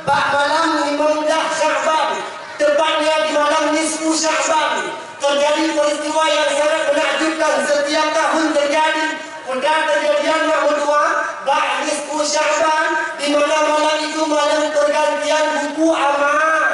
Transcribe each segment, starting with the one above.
bak malam 15 Sya'ban, tepatnya di malam nisfu Sya'ban, terjadi peristiwa yang sangat menakjubkan. Setiap tahun terjadi. Pada kejadian yang kedua, bak nisfu Sya'ban, di mana malam itu malam pergantian buku amalan.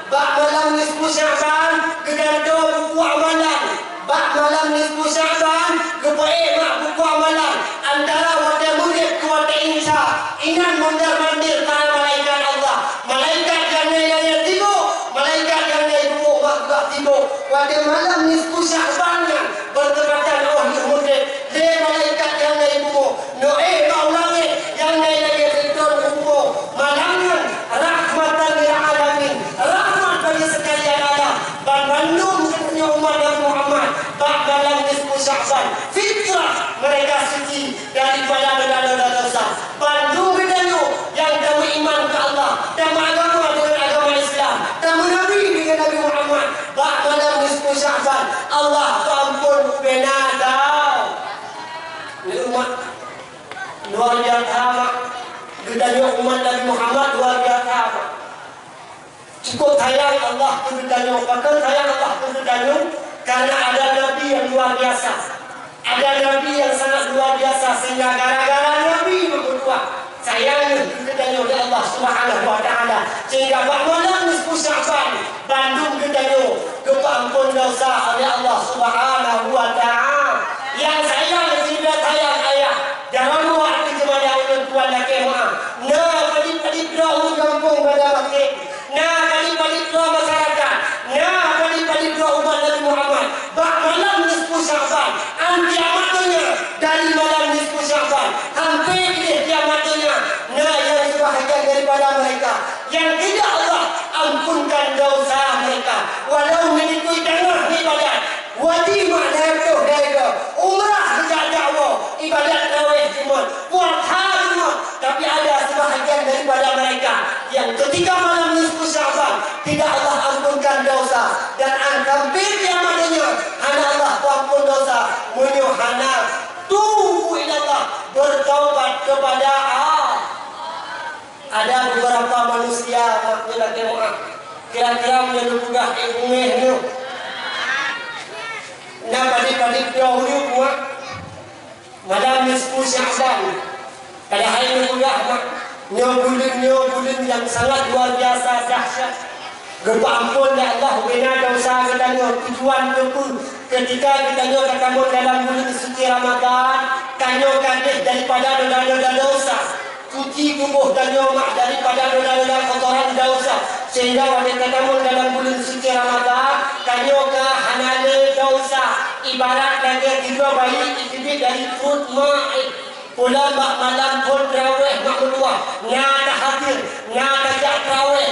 Bak malam nisfu Sya'ban, kegantung buku amalan. Bak malam nisfu Sya'ban, kebaik mak buku amalan. Antara wadah murid ke wadah insya, ingat mondar-mandir para malaikat Allah. Malaikat yang nilai tibuk, malaikat yang nilai bubuk mak tibuk. Wadah malam nisfu Sya'ban bertepatan murid. Dia malaikat yang nilai bubuk. No'eh ma'ulangit yang nilai fitur bubuk. Malamnya rahmatan lil alamin, rahmat bagi sekalian alam. Bandung sebenarnya umat Nabi Muhammad. Bak malam nisfu Sya'ban, fitrah mereka suci daripada dosa-dosa. Bandung bedanya yang kamu iman ke Allah, kamu agama dengan agama Islam, kamu Nabi dengan Nabi Muhammad. Bak malam nisfu Sya'ban, Allah ampun benadau. Ini umat luar biasa mak. Gedanya umat Nabi Muhammad luar biasa mak. Cukup sayang Allah tu gedanya. Bahkan sayang Allah tu gedanya karena ada Nabi yang luar biasa. Ada Nabi yang sangat luar biasa, sehingga gara-gara Nabi berdua sayangnya gedanya oleh Allah Subhanahu wa ta'ala, sehingga bak malam nisfu Sya'ban Bandung gedanya keampun dosa oleh Allah Subhanahu wa ta'ala. Yang sayang sehingga sayang ayah jangan buat kepada orang tua laki mak. Nah paling-paling doa kampung pada wakil. Nah paling-paling doa masyarakat. Nah paling-paling doa umat Nabi Muhammad. Bak malam nisfu Sya'ban, kiamatnya dari malam nisfu Sya'ban hampir kiamatnya. Nah yang sebahagian daripada mereka yang tidak Allah ampunkan dosa mereka, walau mengikut tengah ibadat wajib makna itu umrah sejak dakwah ibadat tarawih Jumat puasa Jumat, tapi ada sebahagian daripada mereka yang ketika malam nisfu Sya'ban tidak Allah ampunkan dosa, dan hampir kiamatnya hanya Allah ampun dosa menyuhana tubu ilallah, bertaubat kepada Allah. Ada beberapa manusia kira-kira menyentuh ilmunya. Nah padik-padik dahulu buat malam nisfu Sya'ban. Pada hari mudah mak nyobulin yang sangat luar biasa dahsyat. Gempa ampun ya Allah bina dosa kita tujuan itu ketika kita ketemu dalam bulan suci Ramadan, kanyo kadih daripada dosa. Cuci tubuh dan mak daripada dosa kotoran dosa, sehingga wanita ketemu dalam bulan suci Ramadan kanyo ke hanale dosa. Ibarat lagi tiga bayi ikut dari perut mak. Pula mak malam pun terawih mak berdua nyata hadir nyata jak terawih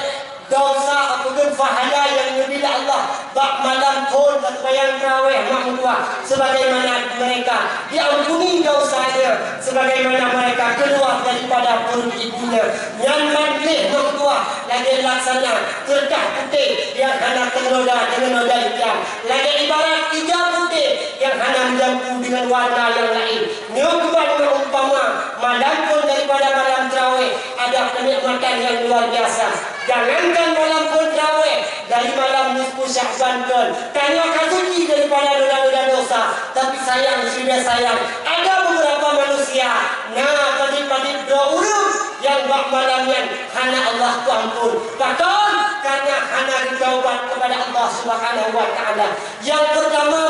dosa ataupun pahala yang lebih Allah bak malam pun terbayang terawih mak berdua, sebagaimana mereka diampuni dosanya, sebagaimana mereka keluar daripada perut ibunya. Yang manlih mak berdua lagi laksana kertas putih yang hanya ternoda dengan noda hitam, lagi ibarat hijab putih yang hanya mencampur dengan warna yang lain. Nyukuban umpama malam pun daripada malam terawih ada kenikmatan yang luar biasa. Jangankan malam pun terawih, dari malam nisfu Sya'ban pun tanya kasuci daripada dosa, tapi sayang sudah sayang ada beberapa manusia nah padik-padik doa yang bak malamnya hanya Allah tu ampun. Bahkan karena hanya ditaubat kepada Allah Subhanahu wa ta'ala. Yang pertama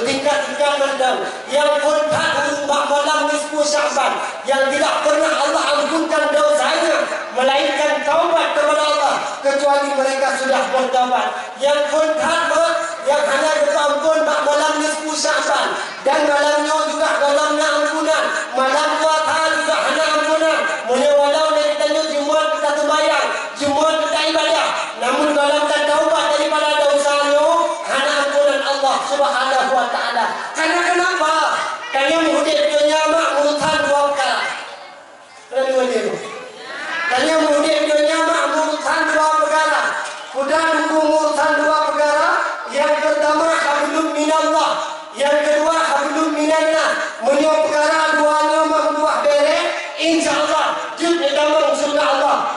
tingkat-tingkat mandang yang berhak bak malam nisfu Sya'ban yang tidak pernah Allah ampunkan dosanya melainkan taubat kepada Allah, kecuali mereka sudah bertaubat. Yang berhak yang hanya diampun bak malam nisfu Sya'ban dan malamnya juga malamnya ampunan, malam puasa juga hanya ampunan. Walau kita Jumat kita sembahyang, Jumat kita ibadah, namun kalau kita taubat daripada dosanya hanya ampunan Allah Subhanahu wa ta'ala. Karena kenapa? Karena murid dunia mak urusan dua perkara. Karena murid dunia mak urusan dua perkara. Sudah nunggu urusan dua perkara. Yang pertama hablum minallah, yang kedua hablum minannas. Menyok perkara duanya mak dua bere, insyaallah jud ditambah surga Allah.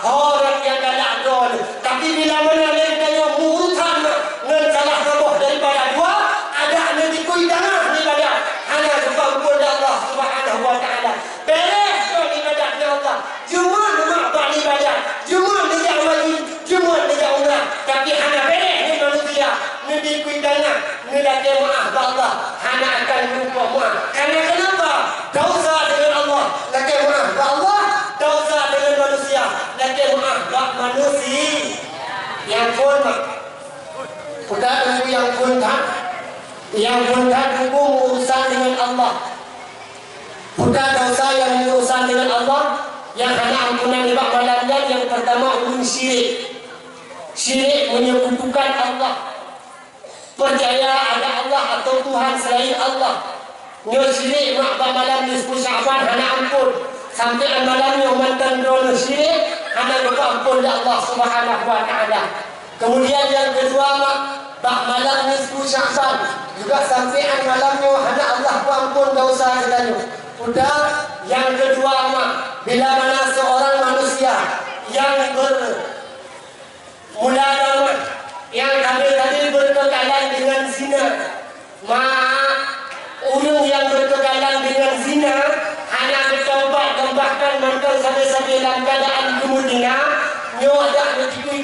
manusia yang pun udah tunggu yang pun tunggu urusan dengan Allah. Udah dosa yang urusan dengan Allah yang hanya ampunan di malamnya. Yang pertama ulun syirik menyekutukan Allah, percaya ada Allah atau Tuhan selain Allah. Nyo syirik mak malam nisfu Sya'ban hana ampun sampai malamnya mantan dono syirik hana lupa ampun ya Allah Subhanahu wa taala. Kemudian yang kedua mak malam nisfu Sya'ban juga sampai malamnya hana Allah ampun dosa kita. Udah yang kedua bila mana seorang manusia yang yang tadi berkekalan dengan zina, ulun yang berkekalan dengan zina hanya bertaubat dan bahkan mantan sampai dalam keadaan kemudian nyo ada bertikui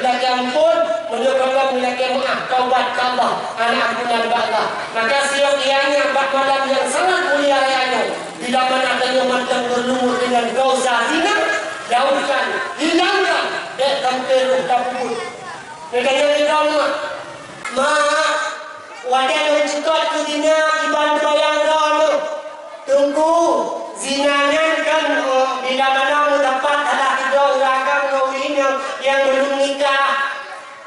lagi ampun menyebabkan lagi maaf taubat Allah anak ampunan Allah. Maka siang ianya bak malam yang sangat mulia rayanya bila mana ada mantan berlumur dengan dosa zina, jauhkan, hilangkan dan sampai ruh dapur. Kadang-kadang wadah mencekot ke zina iban bayang dulu. Tunggu zinanya kan bila mana mendapat ada tiga orang kawin yang belum nikah,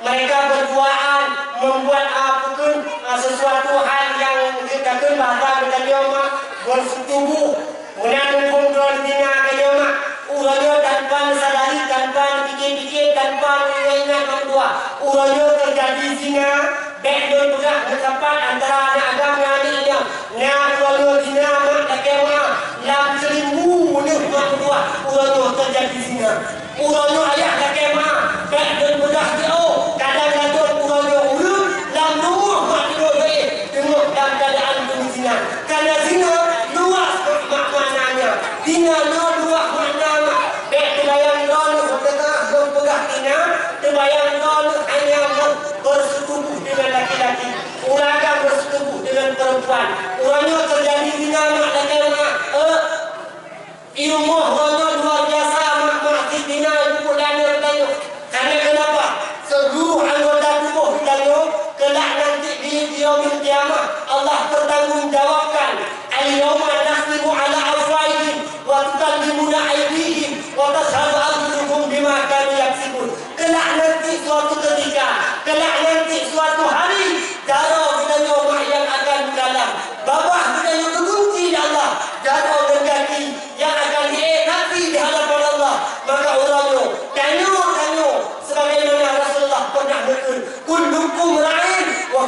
mereka berduaan membuat apapun sesuatu hal yang dikatakan bahasa berkata bersetubuh menanggung kontrol zina kaya urangnya tanpa sadari, tanpa pikir-pikir, tanpa ingat berdua urangnya terjadi zina. Backdoor juga bertempat antara anak agama ni dia. Nak keluar zina mak tak kema. Lam seribu ni mak kedua. Urangnya terjadi zina. Urangnya ayah tak kema. Backdoor bedah dia. Kadang-kadang urangnya urut lam rumah mak kedua baik. Tengok dalam keadaan zina. Kerana zina luas maknanya. Zina luas makna mak. Baik terbayang dulu berkata berpegang zina. Terbayang dulu hanya bersetubuh dengan laki-laki, orang bersetubuh dengan perempuan. Orangnya terjadi zina mak dan mak. Ilmu orangnya luar biasa mak zina itu pulangnya bertanya. Karena kenapa? Seluruh anggota tubuh bertanya kelak nanti di yaumil qiyamah Allah bertanggungjawabkan. Al-yawma nakhtimu ala afwahihim wa tukallimuna aydihim wa tashhadu arjuluhum bima kanu yaksibun. Kelak nanti suatu ketika, kelak nanti suatu hari, darah kita mak yang akan dalam, bawah kita yang terkunci di Allah, darah dan kaki yang akan diikati di hadapan Allah. Maka orangnya tanya sebagaimana Rasulullah pernah berkata, kullukum ra'in wa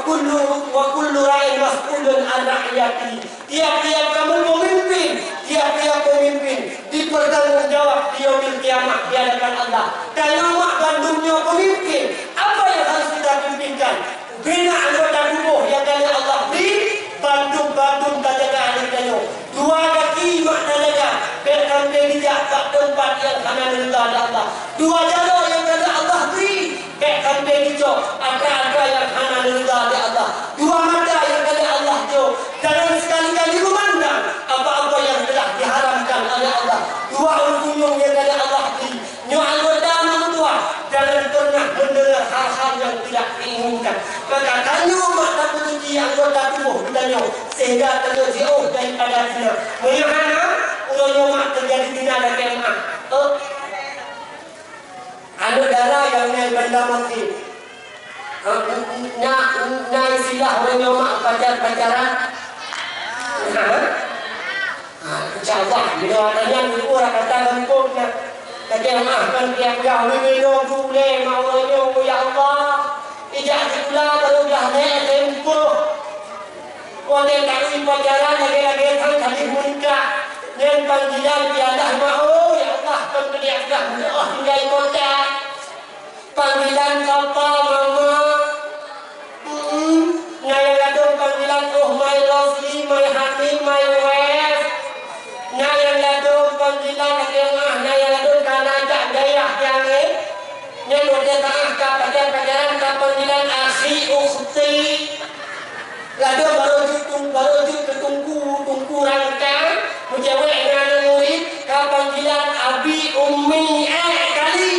kullu ra'in mas'ulun an ra'iyati. Tiap-tiap kamu pemimpin, tiap-tiap pemimpin dipertanggungjawab di yaumil qiyamah di hadapan Allah. Tanya mak bandungnya pemimpin, apa yang harus kita pimpinkan? Bina anggota tubuh yang dari Allah beri, bandung tak jaga anak-anak. Dua kaki mak tak jaga, berkan bijak tak tempat yang hanya rendah Allah. Dua jalur yang dari Allah beri, berkan bijak ada yang hanya rendah Allah. Dua mata yang dari Allah jauh, jangan sekali-kali memandang apa-apa yang telah diharamkan oleh Allah. Dua ujung yang dari Allah beri, nyo anggota tua, jangan pernah mendengar hal-hal yang tidak diinginkan. Maka tanya mak tak mencuci anggota tubuh bertanya sehingga tanya jauh daripada zina. Bagaimana urangnya mak terjadi zina dan kemah? Anak darah yang naik benda mati. Nak istilah urangnya mak pacaran. InsyaAllah bila adanya ibu orang kata kampung kata maafkan tiap jauh minum boleh maulanya ya Allah ijak sekolah baru dah naik tempoh orang tak pacaran lagi-lagi kan tadi menikah dan panggilan biarlah mau ya Allah pembelian dah tinggal kota panggilan papa mama ngayang gadong panggilan my lovely, my honey, my wife. Ngayang gadong panggilan ngayang gadong kana jak gaya yang Yang udah tengah pelajaran panggilan akhi ukhti. Lalu baru ketunggu rangka menjawab dengan murid panggilan abi ummi kali.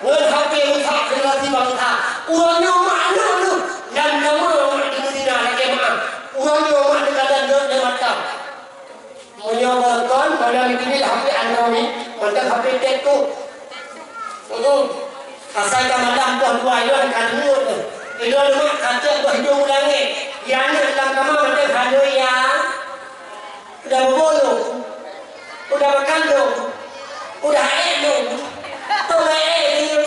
ngan HP rusak generasi bangsa. Urangnya mana tu? Dan nama orang di Medina lagi mak. Urangnya mak dekat dan dia macam. Menyawarkan pada ini HP anda ni, macam HP tek tu. Asal kamadam buah dua itu akan mut. Itu mak kacau buah hidung langit. Yang dalam kamar macam ada yang udah berbolu, udah berkandung, udah elok, tuh dia.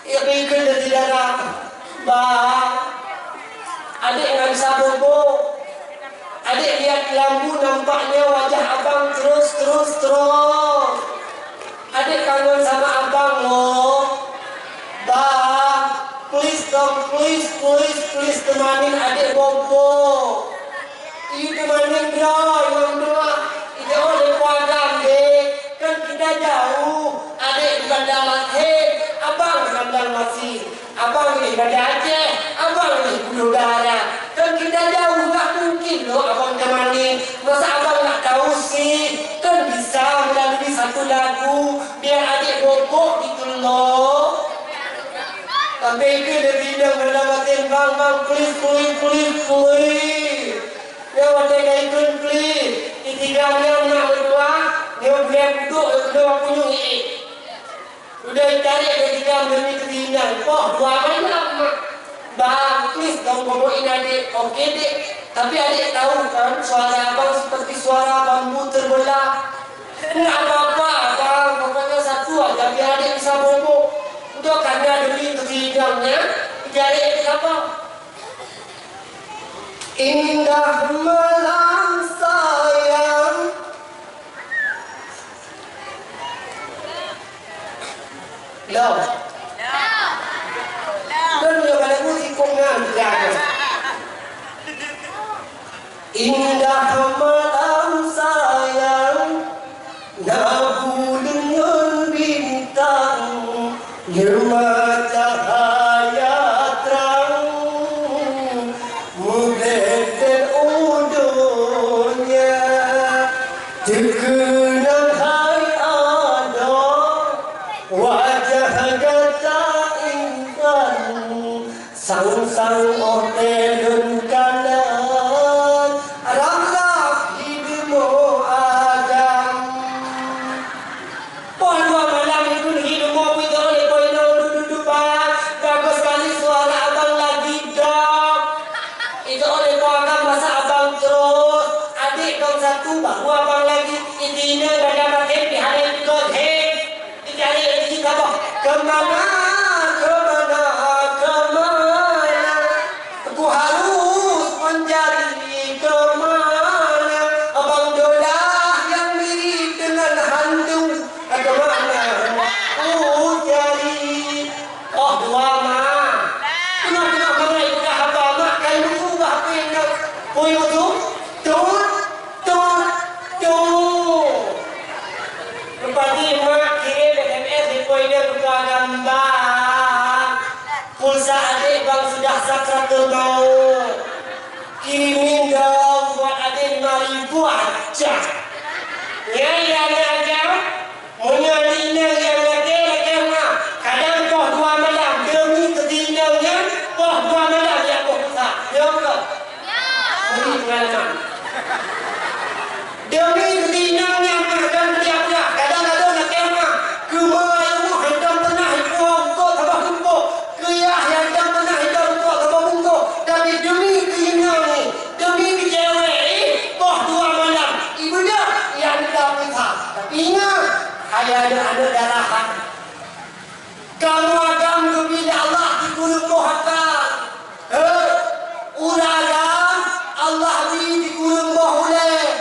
Ya pikir dari darah, bah, adik nggak bisa bobo, adik lihat lampu nampaknya wajah abang terus. Adik kangen sama abang loh, bah, please temanin adik bobo. Ibu temanin dia, yang dua, itu oleh kuadam deh, kan kita jauh, adik bukan dalam abang bukan dalam masih, abang ini dari Aceh, abang ini Bulu Dara, kan kita jauh, tak mungkin loh abang temanin, masa abang tak tahu sih, kan bisa melalui satu lagu, biar adik bobo gitu loh. Tapi itu dia bilang mendapatkan bang, please. Dia waktu dia please. Itiganya nak berdua, dia boleh duduk, kedua punya udah cari ketika demi keinginan. Oh, dua mana mak? Bang, please dong boboin adik. Oke dek. Tapi adik tahu kan suara abang seperti suara bambu terbelah. Enggak apa-apa, abang. Pokoknya satu aja biar adik bisa bobo. Udah karena demi keinginannya, jadi adik apa? Indah malam sayang, loh, dan dia pada musik kongan jangan. Indah malam sayang, nabu dengan bintang, yerma cahaya terang. Terkenal hai ada wajah gata indah, sang hotel dan kanan ramlah hidupmu Adam. Pohon dua malam itu hidupmu itu oleh poino duduk bagus sekali suara abang lagi dok. Itu oleh pohon masa abang terus adik dong satu baru abang lagi intinya pada makin di hari itu dicari lagi apa kemana aku harus mencari kemana abang dolah yang mirip dengan hantu kemana aku cari oh dua mah kenapa itu dah apa mak kalau ubah pindah punya tu Pagi mak kirim SMS di poinnya buka gambar pulsa adik bang sudah sakratul maut, kirimin dong buat adik 5.000 aja ya aja menyanyinya yang lagi mah kadang poh dua malam demi ketinggalnya poh dua malam ya poh pulsa ya ke ini pengalaman demi ketinggalnya makan tiap-tiap kadang-kadang nak kemah kemayu hendak pernah hipongko tambah kumpo kiyah yang hendak pernah hendak tambah bungko tapi demi ketinggalnya demi kecewek poh dua malam ibu dah yang tak bisa tapi ingat ada darahan kamu akan kepada Allah di gunung Muhammad uragan Allah di gunung Muhammad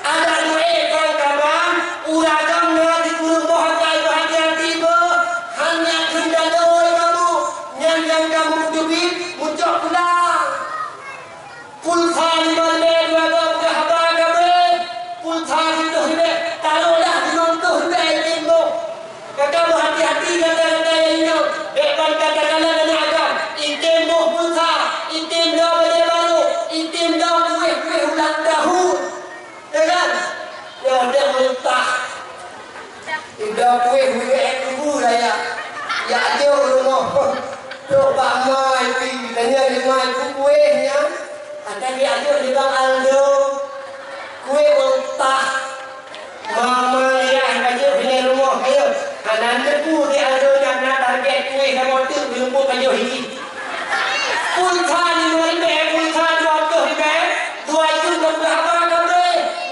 ada dua kawan uragan di gunung Muhammad bahagian tiba hanya kendaloi kamu yang kamu hidupi muncul pulang pulsa 5 dua ke haba kabe pulsa itu hidup taruhlah di nonton hidup kuih kubu lah ya. Ya ada rumah. Dok Pak Mai pergi tanya di mai kuihnya. Ada dia ada di Bang Aldo. Kuih mentah. Mama ya aja beli rumah ayo. Anak tepu di Aldo nak target kuih sama tu belum pun kayu hiji. Pun than ni mai pun than dua tu be. Dua itu berapa kabe?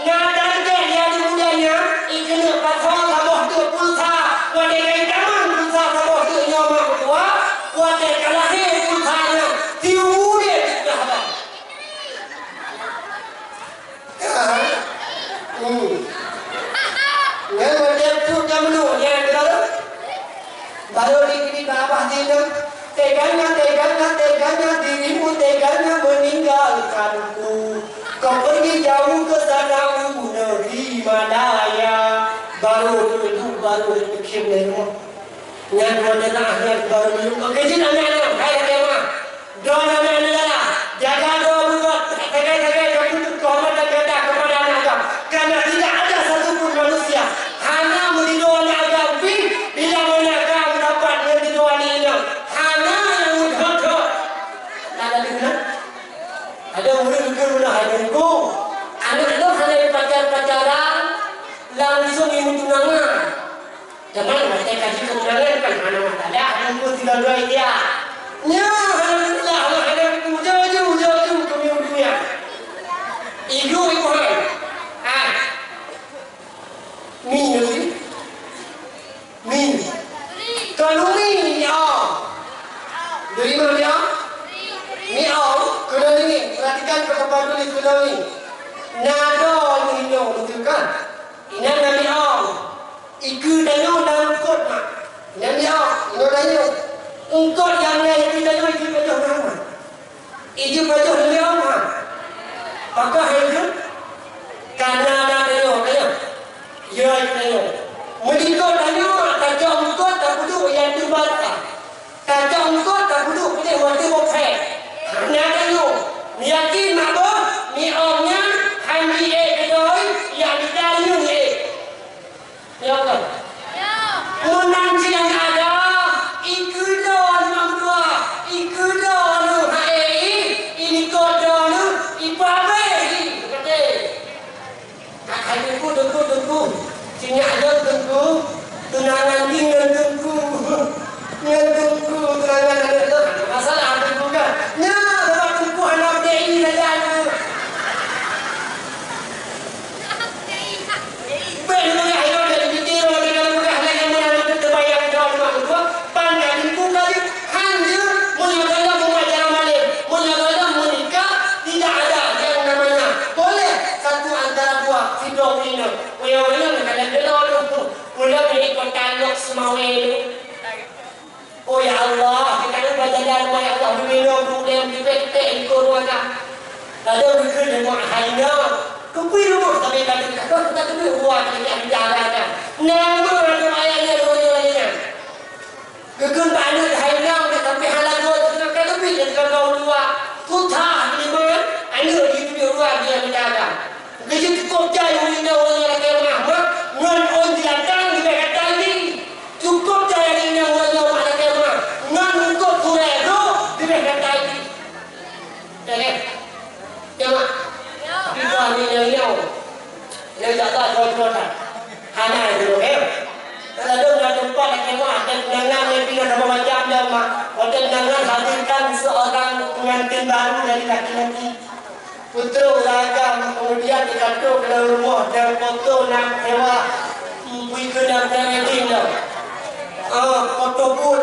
Nak target dia di mudanya. Ikut pasal sama tu pun than. Wadai kai taman pun than sama tu nyama tua. Wadai kalah he pun than. Tiu dia dah apa? Yang macam tu kamu yang betul. Baru dikini bawah dina. Teganya dirimu teganya meninggalkanku. Kau pergi jauh ke sana negeri Malaya. Baru fikir dari rumah. Yang mana akhir baru belum. Kejin anak-anak, hai kemah. Doa anak-anak lah. Jaga doa buat tegak-tegak kamu tu kehormat dan kata kepada anak-anak. Karena tidak ada satupun manusia hanya mendoa agama bila mana kau dapat mendoa ini. Hanya yang mudah. Ada di mana? Ada murid-murid hadiahku. Anak-anak hanya pacar-pacaran langsung ingin tunangan. Jangan mereka kasih tunangan kan anak ada hadiahku tidak dua dia. Ya, alhamdulillah hadiahku jauh ke dunia. Ibu hai. Min. Kalau min ya. Dari mana dia? Miau, kena ini. Perhatikan kepada tulis kena ini. Nado ini menunjukkan. Ini nama miau. Iku danyo dalam kot mak. Ini miau, ini danyo. Engkau yang lain itu danyo itu pajuh nama. Itu pajuh miau mak. Apakah itu? Karena ada danyo, danyo. Ya danyo. Menikah danyo, tak jauh kot tak duduk yang terbata. Tak jauh kot tak duduk punya waktu bopek. Hanya danyo. Yakin mak boh, miaunya hanya kedoi yang danyo ni. Ya kan? Ya. Menanti yang ada, ikudon mamdua, ikudon hai, ini kodon ipabe. Kata. Akhirnya tunggu. Sini ada tunggu. Tunangan tinggal tunggu. Tunangan ada. Masalah tunggu kan? Ya, dapat tunggu anak dia ini saja. Oh ya Allah, kita baca dalam ya Allah minum problem di PT corona. Ada mungkin dengan hanya kepiru tapi kita tu buat yang jalankan. Nama ada ayatnya lainnya. Kekun banyak hanya tapi halal tu kan lebih dari kau dua. Kutah di mana? Anu di dua dia menjaga. Jadi cukup jaya window orang yang ramah. Ngan on dilatang di dekat tadi. Cukup jaya window orang yang ramah. Ngan untuk turero di dekat tadi. Jadi, jangan. Kita ni yang tak tahu kau. Hana itu, Kalau ada tempat yang kemah dan jangan yang tinggal sama macam dia mak. Hotel jangan hadirkan seorang pengantin baru dari laki-laki. Putra uragam kemudian dikantor ke dalam rumah dan foto nak sewa pergi ke dalam wedding dah. Foto pun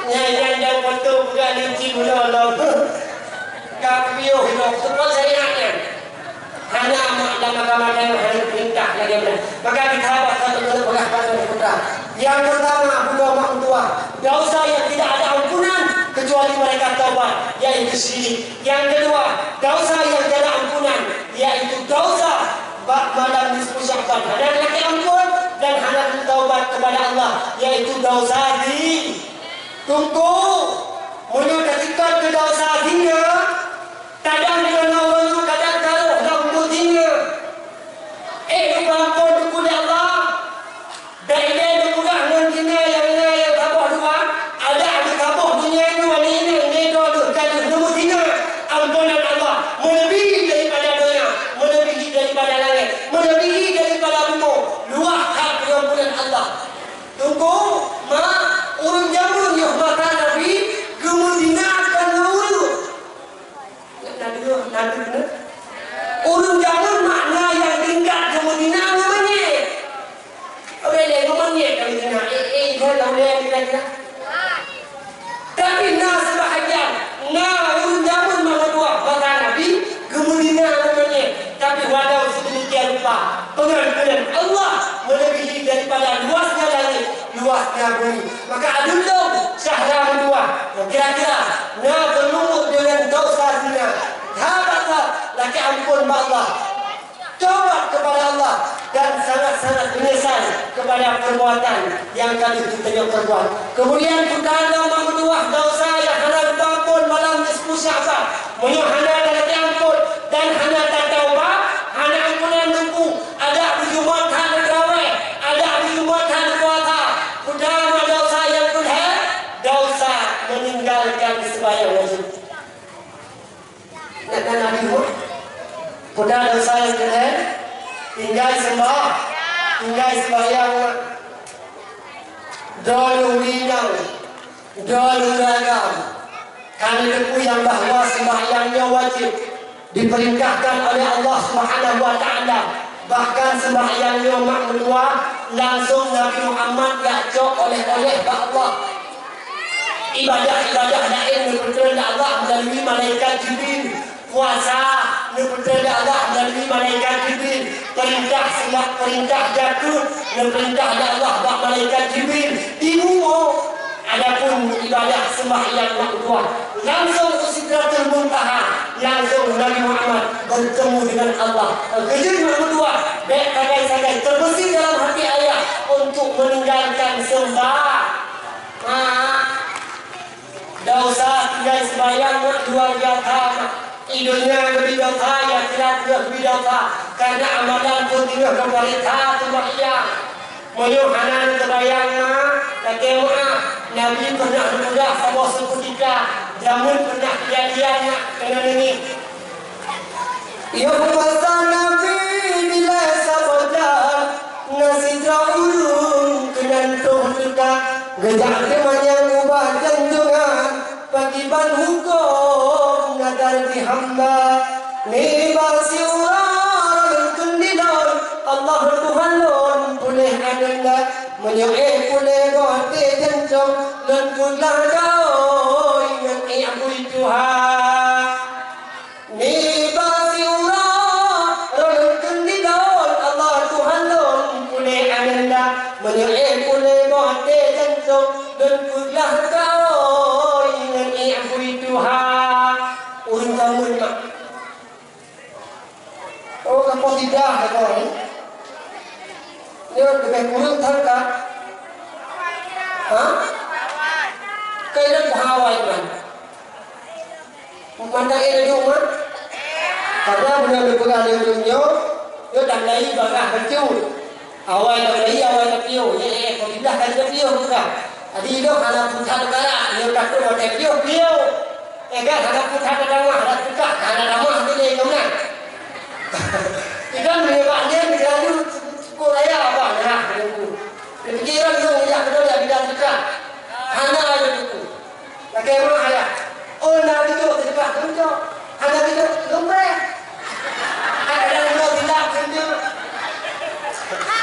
nyanyi dan foto bukan linci gula lah. Kapiuh dok semua syariatnya. Hanya mak dan mahkamah dan hari perintah lagi benar. Maka kita buat satu dulu pengakuan putra. Yang pertama budak mak tua. Dosa yang tidak ada ampunan kecuali mereka taubat, yaitu syirik. Yang kedua, dosa yang tidak ada ampunan, yaitu dosa malam nisfu Sya'ban. Hanya laki ampun dan hanya taubat kepada Allah, yaitu dosa di tunggu. Mulut ketika ke dosa dia, kadang dengan orang itu kadang taruh dalam mulutnya. Ampun kepada Allah. Dan pengampunan Allah melebihi daripada luasnya langit, luasnya bumi. Maka adulum syahra mendua. Kira-kira nak berlumut dengan dosa zina. Habata laki ampun Allah. Taubat kepada Allah dan sangat-sangat menyesal kepada perbuatan yang kali kita perbuat. Kemudian perkara nombor kedua, dosa yang hendak ampun malam nisfu Sya'ban. Menyuhana laki ampun dan hana taubat, hana ampunan nunggu. Ada berjumat hana gawe, ada berjumat hana puasa. Pertama dosa yang kedua, dosa meninggalkan sembahyang wajib. Nak Nabi Kuda dosa yang kedua, tinggal sembahyang, dolu winang, dolu ragam. Kami ketahui yang bahawa sembahyangnya wajib diperintahkan oleh Allah Subhanahu Wa Taala. Bahkan sembahyangnya makmur langsung Nabi Muhammad diajak oleh Allah. Ibadah-ibadah lain diperintahkan Allah melalui malaikat Jibril. Puasa diperintah Allah melalui malaikat Jibril. Perintah silat, perintah jatuh diperintah Allah bak malaikat Jibril. Dibuat adapun ibadah sembahyang makruh langsung Sidratul Muntaha, langsung Nabi Muhammad bertemu dengan Allah. Kejadian kedua, baik sagai terbersih dalam hati ayah untuk meninggalkan sembah. Dosa tinggal sembahyang dua biasa. Idulnya lebih dosa, yang tidak lebih dosa. Karena amalan pun tidak keberita sembahyang. Menyuhanan sembahyang laki Nabi pernah bermudah sama seketika. Jamun pernah kejadiannya dengan ini. Ya puasa Nabi bila sabda nasidra urung kenantung kita. Gejak temannya ubah jantungan pakiban hukum nadar di hamba ni basi orang kundidon Allah Tuhanun pulih ananda menyuai pulih gote jantung dan pulang kau ingat aku Tuhan ni basi orang kundidon Allah Tuhanun pulih ananda menyuai pulih gote jantung dan pulang kau ingat aku Tuhan urang kamu mak. Oh kamu tidak ada ni. Dia lebih kurang tangkap. Kailan bahawai man. Mana ini dia man? Karena benar benar dia dia dah lagi bagah kecil. Awal dah lagi awal kecil. Kau tidak kan kecil juga. Tadi dia anak putra negara. Dia kata mau kecil. Kan ada putra negara, ada putra, ada ramah tu dia kau nak. Ikan menyebabnya berlalu cukup raya apa nak? Pikiran tu yang betul yang tidak suka. Hana ada itu. Lagi mana ayah? Oh nak itu tidak kerja. Hana itu lomba. Ada yang tidak kerja.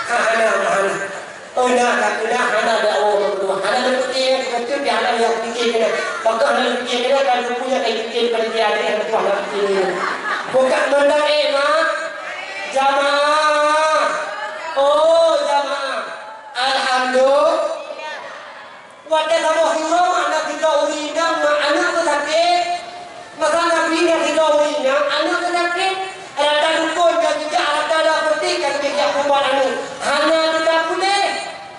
Hana. Oh nak hana ada orang berdua. Hana berfikir kecil dia ada yang fikir kena. Maka hana fikir kena kan punya kayak fikir pada dia ada yang tuan nak fikir. Bukan mandang jamaah. Oh jamaah. Alhamdulillah. Wadah Allah hilang anak kita urinam, anak tu sakit. Maka Nabi nak kita urinam, anak tu sakit. Ada dukun dan juga ada petik kan dia buat anu. Hana tidak boleh.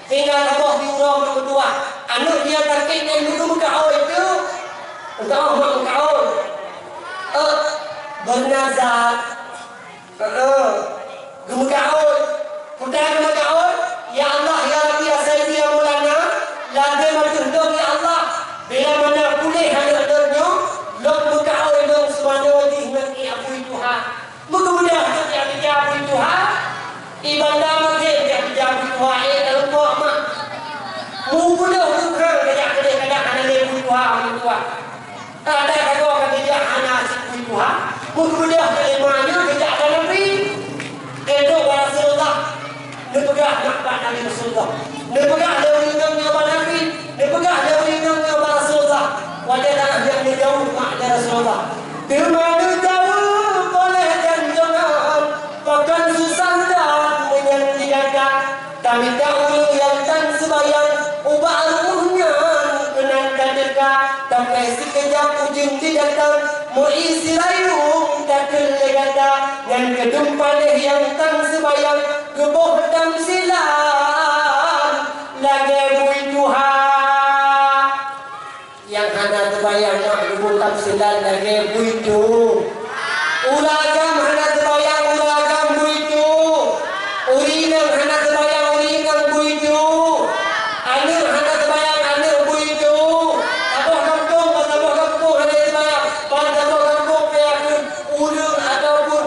Tinggal Allah hilang berdua. Anak dia sakit dan dulu kau itu. Engkau mak kau. Bernazar. Gemukau. Putar gemukau. Ya Allah ya Rabbi ya Sayyidi ya Maulana. Lagi berjundung ya Allah. Bila mana pulih hadirnya, lok gemukau itu semuanya wajib nanti aku Tuhan. Mudah-mudahan jadi aku Tuhan. Ibadah mati jadi aku Tuhan. Kalau kau mak. Mudah bukan kadang-kadang ada lebu Tuhan. Ada kau kata dia anak si Tuhan. Mudah-mudahan imannya tidak ada Nabi. Itu Rasulullah. Nepegah makbah Nabi Rasulullah. Nepegah lewingannya Nabi. Nepegah lewingannya Rasulullah. Wajah tanah yang jauh makna Rasulullah. Di mana jauh boleh jangan. Bahkan susah dan isi layu takil legata ngan kedum paleh yang tang sebayang geboh dam silam lage bui tuha yang hana terbayang nak geboh dam silam lage bui tu ulagam hana terbayang ulagam bui tu urinang hana terbayang urinang bui tu anir hana terbayang anir bui tu tabuh kampung hana terbayang tabuh kampung payakun ulung ataupun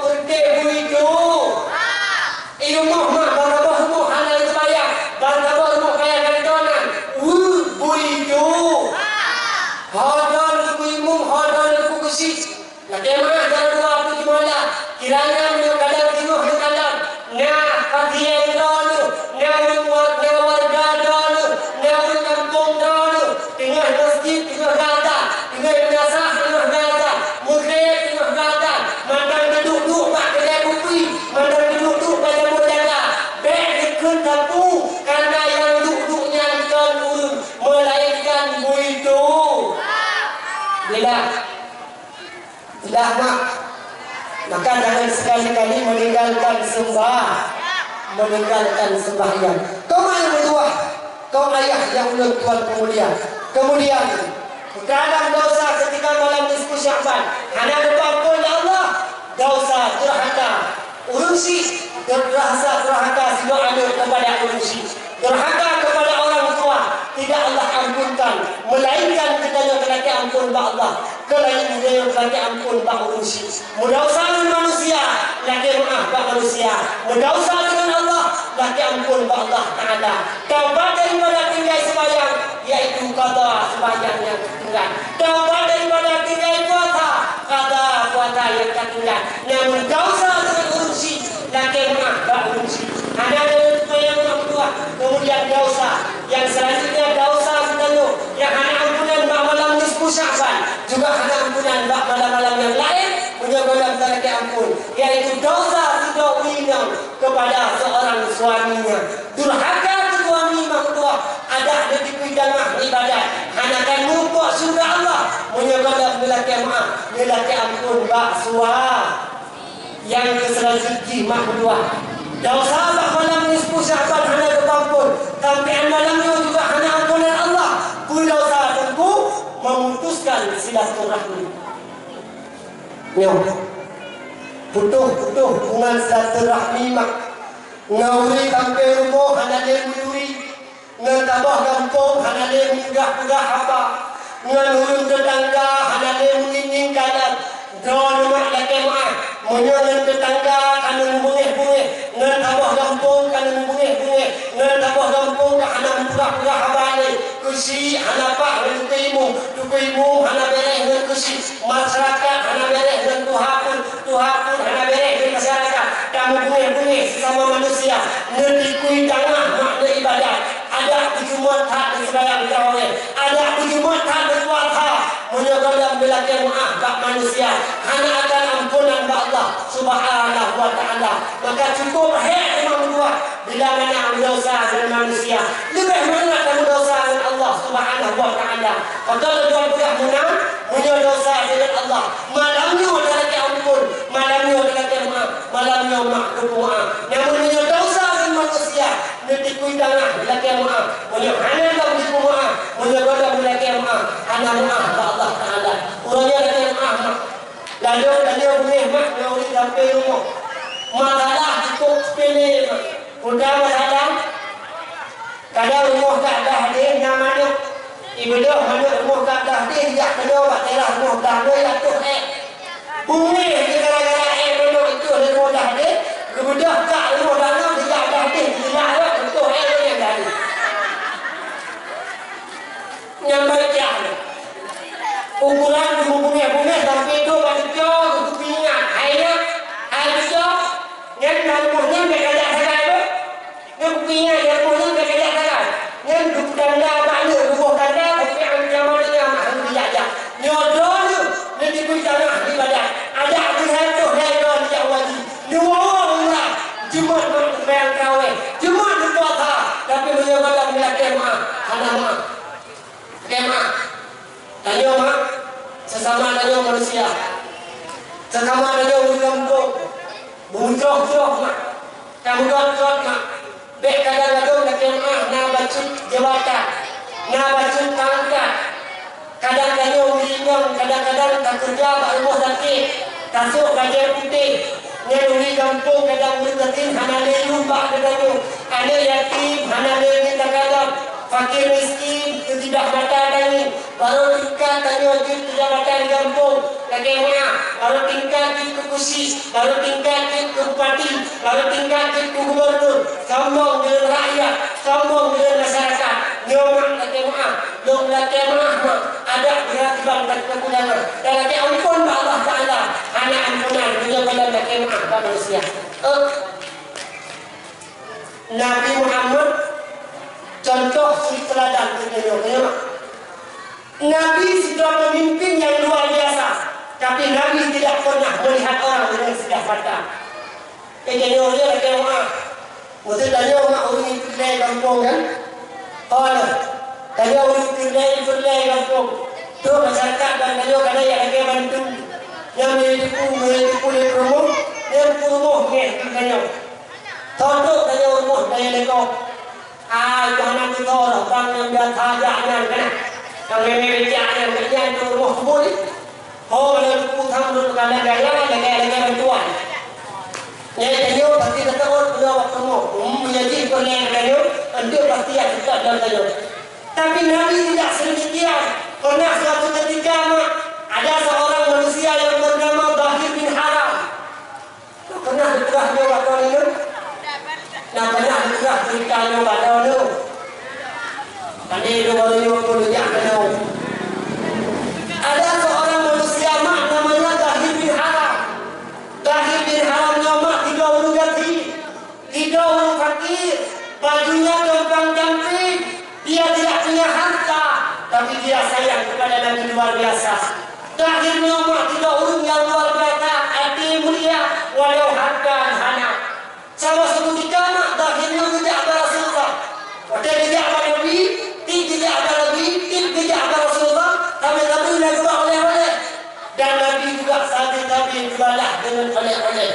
perdek bui tu ilmuh mah tabuh rumah hana terbayang tabuh rumah payah kantonan bui tu hodon bui mum hodon kukusi Nakemah dalam dua tu cuma kiranya dia kadang tengok dia kadang nah kajian dulu nah warga dulu nah kampung dulu tengah masjid tengah gada tengah biasa tengah gada mukmin tengah gada mandang duduk pak kedai kopi mandang duduk pada modala beg ikut kampung karena yang duduknya kan melainkan begitu tidak mak maka jangan sekali-kali meninggalkan sembahyang. Kau yang kedua, kau ayah yang ulun tuan kemudian terkadang dosa ketika malam nisfu Sya'ban hanya berpampun ya Allah dosa durhaka urusi durhaka sudah ada kepada urusi durhaka kepada orang tua tidak Allah ampunkan melainkan kita yang laki ampun ba Allah kelain dia yang laki ampun ba urusi mudah usaha dengan manusia laki maaf ba manusia mudah usaha dengan Allah laki ampun ba Allah Ta'ala taubat daripada tinggal sembahyang yaitu qada sembahyang yang ketinggalan taubat daripada tinggal puasa qada puasa yang ketinggalan namun dosa dengan urusi laki maaf ba urusi ada yang tua kemudian dosa yang selanjutnya dosa setelah yang hanya ampunan bak malam nisfu Sya'ban juga hanya ampunan bak malam-malam yang lain menyebabkan laki ampun yaitu dosa tidak winang kepada seorang suaminya durhaka suami makhluk ada di bidang ibadat hanya kan mumpuk surga Allah menyebabkan laki maaf laki ampun bak yang selanjutnya makhluk dosa bak malam nisfu Sya'ban hanya kepampun tampian malamnya juga hanya ampunan Allah kui dosa tentu memutuskan silaturahmi putuh hubungan silaturahmi mak ngauri sampai rumah hanya dia menduri ngatambah kampung hanya dia menggah apa ngalurun tetangga hanya dia menginginkan drone mak laki mak menyangan tetangga kana membungih-bungih ngan abah kampung kana membungih-bungih ngan abah kampung kana murah-murah abane kusi hana pak tukaimu hana bereh ngan kusi masyarakat hana bereh ngan tuhapun hana bereh ngan masyarakat kamu bungih-bungih sama manusia ngendikui tengah makna ibadat ada Jumat hak sembahyang tarawih ada Jumat hak berpuasa menyebabkan belakang maaf bak manusia hanya akan ampunan bak Allah Subhanahu wa ta'ala maka cukup hak memang dua bila mana dosa dengan manusia lebih mana kamu dosa dengan Allah Subhanahu wa ta'ala maka lebih mudah menang punya dosa dengan Allah malamnya adalah ampun malamnya adalah maaf malamnya makhluk maaf namun punya dosa dengan manusia netikui tanah belakang maaf punya hanya kamu maaf punya dosa belakang maaf hanya maaf bak Allah ta'ala orangnya belakang maaf lalu boleh mak ngauri sampai rumah masalah cukup sepele udah masalah kadang rumah tak ada hadir namanya ibadah mana rumah tak ada hadir jak kena buat telah rumah tak ada yang tu bunyi gara-gara mana itu rumah tak hadir kemudian tak rumah tak ada tidak ada hadir tidak ada itu yang dari yang baik ya ukuran bunga sampai itu baca kepingan air itu yang rumahnya berkata sangat itu yang kepingan yang rumahnya berkata sangat yang tanda balik rumah tanda tapi ancamannya mahal biaya nyodoh tu nanti pun tanah di badan ada berhatuh legal yang wajib dua orang lah Jumat berbayang kawin Jumat berpuasa tapi menyebabkan bila kemah hana maaf tanya mak sesama tanya manusia. Sekamar dia undang-undang, bunjok-jok mak, kamu got mak. Bek kadang-kadang nak kemah, nak baca jabatan, nak baca pangkat. Kadang-kadang undang, kadang-kadang tak kerja, tak rumah sakit, kasut gajian putih. Nyari kampung kadang berdatin, hana lupa kadang ada yatim, hana minta kadang fakir miskin, tidak mata kami. Baru tingkat kami wajib tidak mata di kampung. Lagi mana? Baru tingkat ke kursi, baru tingkat ke bupati, baru tingkat ke gubernur. Sombong dengan rakyat, sombong dengan masyarakat. Nyomak lagi mana? Dong lagi mana? Ada berat bangkat kekurangan. Dan lagi ampun Allah Taala, anak ampunan dunia pada lagi mana manusia. Nabi Muhammad contoh suri teladan dunia. Nabi sudah pemimpin yang luar biasa, tapi Nabi tidak pernah melihat orang dengan sebelah mata. Kejadian dia lagi mana? Mesti tanya mak orang itu dari kampung kan? Kalau tanya orang itu dari kampung, tu masyarakat dan tanya kadang yang lagi bantu, yang menipu di rumah, yang rumah ni tanya. Tahu tanya rumah tanya lekor. Jangan tu orang yang dah tajaknya kan? Yang memecahnya kerja itu rumah kubur. Yang putang dulu kadang gaya bantuan. Yang tanya pasti kata orang punya waktu mau menjadi perlahan tanya, anda pasti ada dekat dalam tanya. Tapi Nabi tidak sedemikian. Pernah suatu ketika ada seorang manusia yang bernama Bahir bin Haram. Pernah dikurah dia waktu ini? Nah pernah dikurah ceritanya pada itu. Tadi itu baru waktu dia kenal. Ada seorang manusia namanya Bahir bin Haram. Bahir bin Haram nama tidak orang jati, tidak orang fakir, bajunya jompang-jomping. Dia tidak punya harta, tapi dia sayang kepada Nabi luar biasa. Akhirnya umat tidak urung yang luar biasa, hati mulia, walau harta dan hana. Sama seperti kanak, akhirnya tidak ada Rasulullah. Waktu tidak ada Nabi, tidak ada Nabi, tidak ada Rasulullah, tapi Nabi juga oleh-oleh. Dan Nabi juga saat Nabi dibalah dengan oleh-oleh.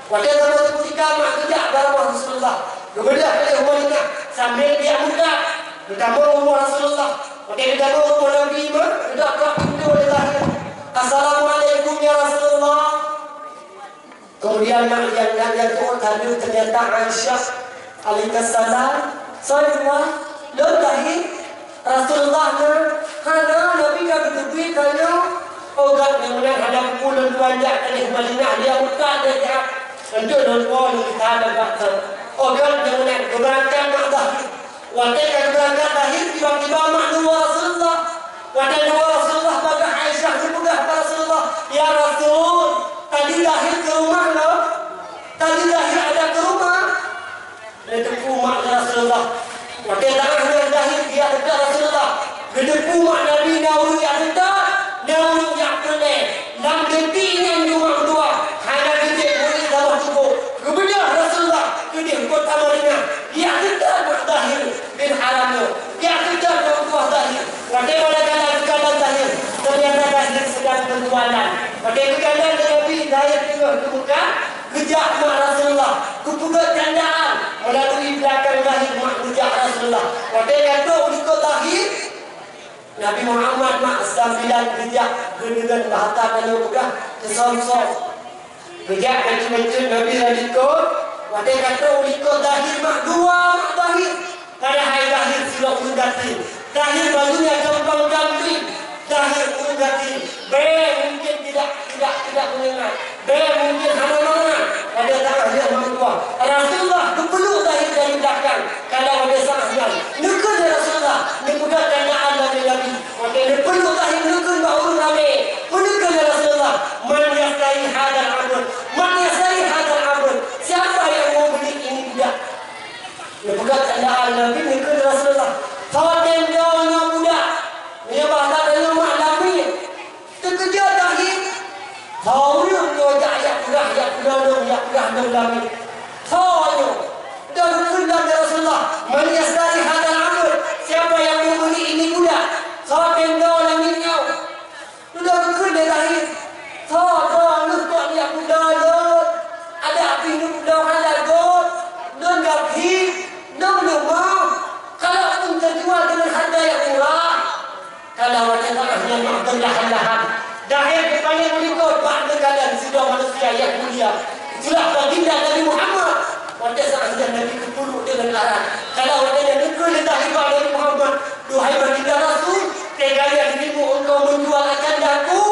Waktu seperti kanak, tidak ada Rasulullah. Kemudian oleh wanita sambil dia muda. Kita mau umur Rasulullah. Okey, kita mau umur Nabi sudah pintu oleh lahir. Assalamualaikum ya Rasulullah. Kemudian yang turun hadir ternyata Aisyah alaihissalam. Sayyidullah, lo lahir Rasulullah hana Nabi ka betul kaya ogat yang ada pulau banyak dari Madinah dia buka dia. Untuk don kita ada kata. Ogat yang keberangkatan dah. Waktu berangkat lahir tiba-tiba maknua Rasulullah. Waktu Rasulullah bagi Aisyah semudah Rasulullah. Ya Rasul, tadi lahir ke rumah lo. Tadi lahir ada ke rumah. Dedepu mak Rasulullah. Waktu tangan lahir dia dekat Rasulullah. Dedepu mak Nabi Nauru yang dekat. Nauru yang boleh. Dalam detik yang rumah dua. Hanya detik boleh dalam cukup. Kemudian Rasulullah. Kemudian kota Madinah. Dia dekat mak lahir. Bin Haram dia sudah berbuah zahir. Bagaimana kalau zahir ternyata zahir sedang berjualan. Bagaimana Nabi zahir juga kebuka kejak mak Rasulullah kebuka candaan melalui belakang zahir mak kejak Rasulullah. Bagaimana ikut zahir Nabi Muhammad mak sembilan kejak dengan bahasa kalau buka kesonsong kejak mencun Nabi radikal. Bagaimana ikut zahir mak dua mak zahir. Pada hari lahir sudah urugati. Lahir bajunya gampang-gamping. Lahir urugati. B mungkin tidak mendengar. B mungkin mana-mana. Pada tangan dia mertua. Rasulullah kepeluk lahir dari belakang. Kalau ada sahaja. Nekun ya Rasulullah. Nekun tanyaan Nabi. Maka nepeluk lahir nekun baru ramai. Nekun ya Rasulullah. Man yastai hadal abun. Man yastai hadal abun. Siapa yang mau beli ini budak? Budak tanyaan Nabi nekun Rasulullah. Fatim jawabnya budak. Dia bahasa dengan mak Nabi. Terkejut lahir. Tahunya wajah yang kudah Nabi. Tahunya. Dan nekun Rasulullah. Man yastai hadal abun. Siapa yang mau beli ini budak? Fatim jawabnya minyau. Sudah nekun dia lahir. berlahan-lahan. Dahil kepada berikut ba'da kalian sudah manusia yang mulia. Itulah baginda Nabi Muhammad. Pada saat Nabi kepuluh dengan arah. Kalau ada yang negeri letak ibadah Nabi Muhammad, duhai baginda Rasul, tegaknya dirimu engkau menjual akan daku.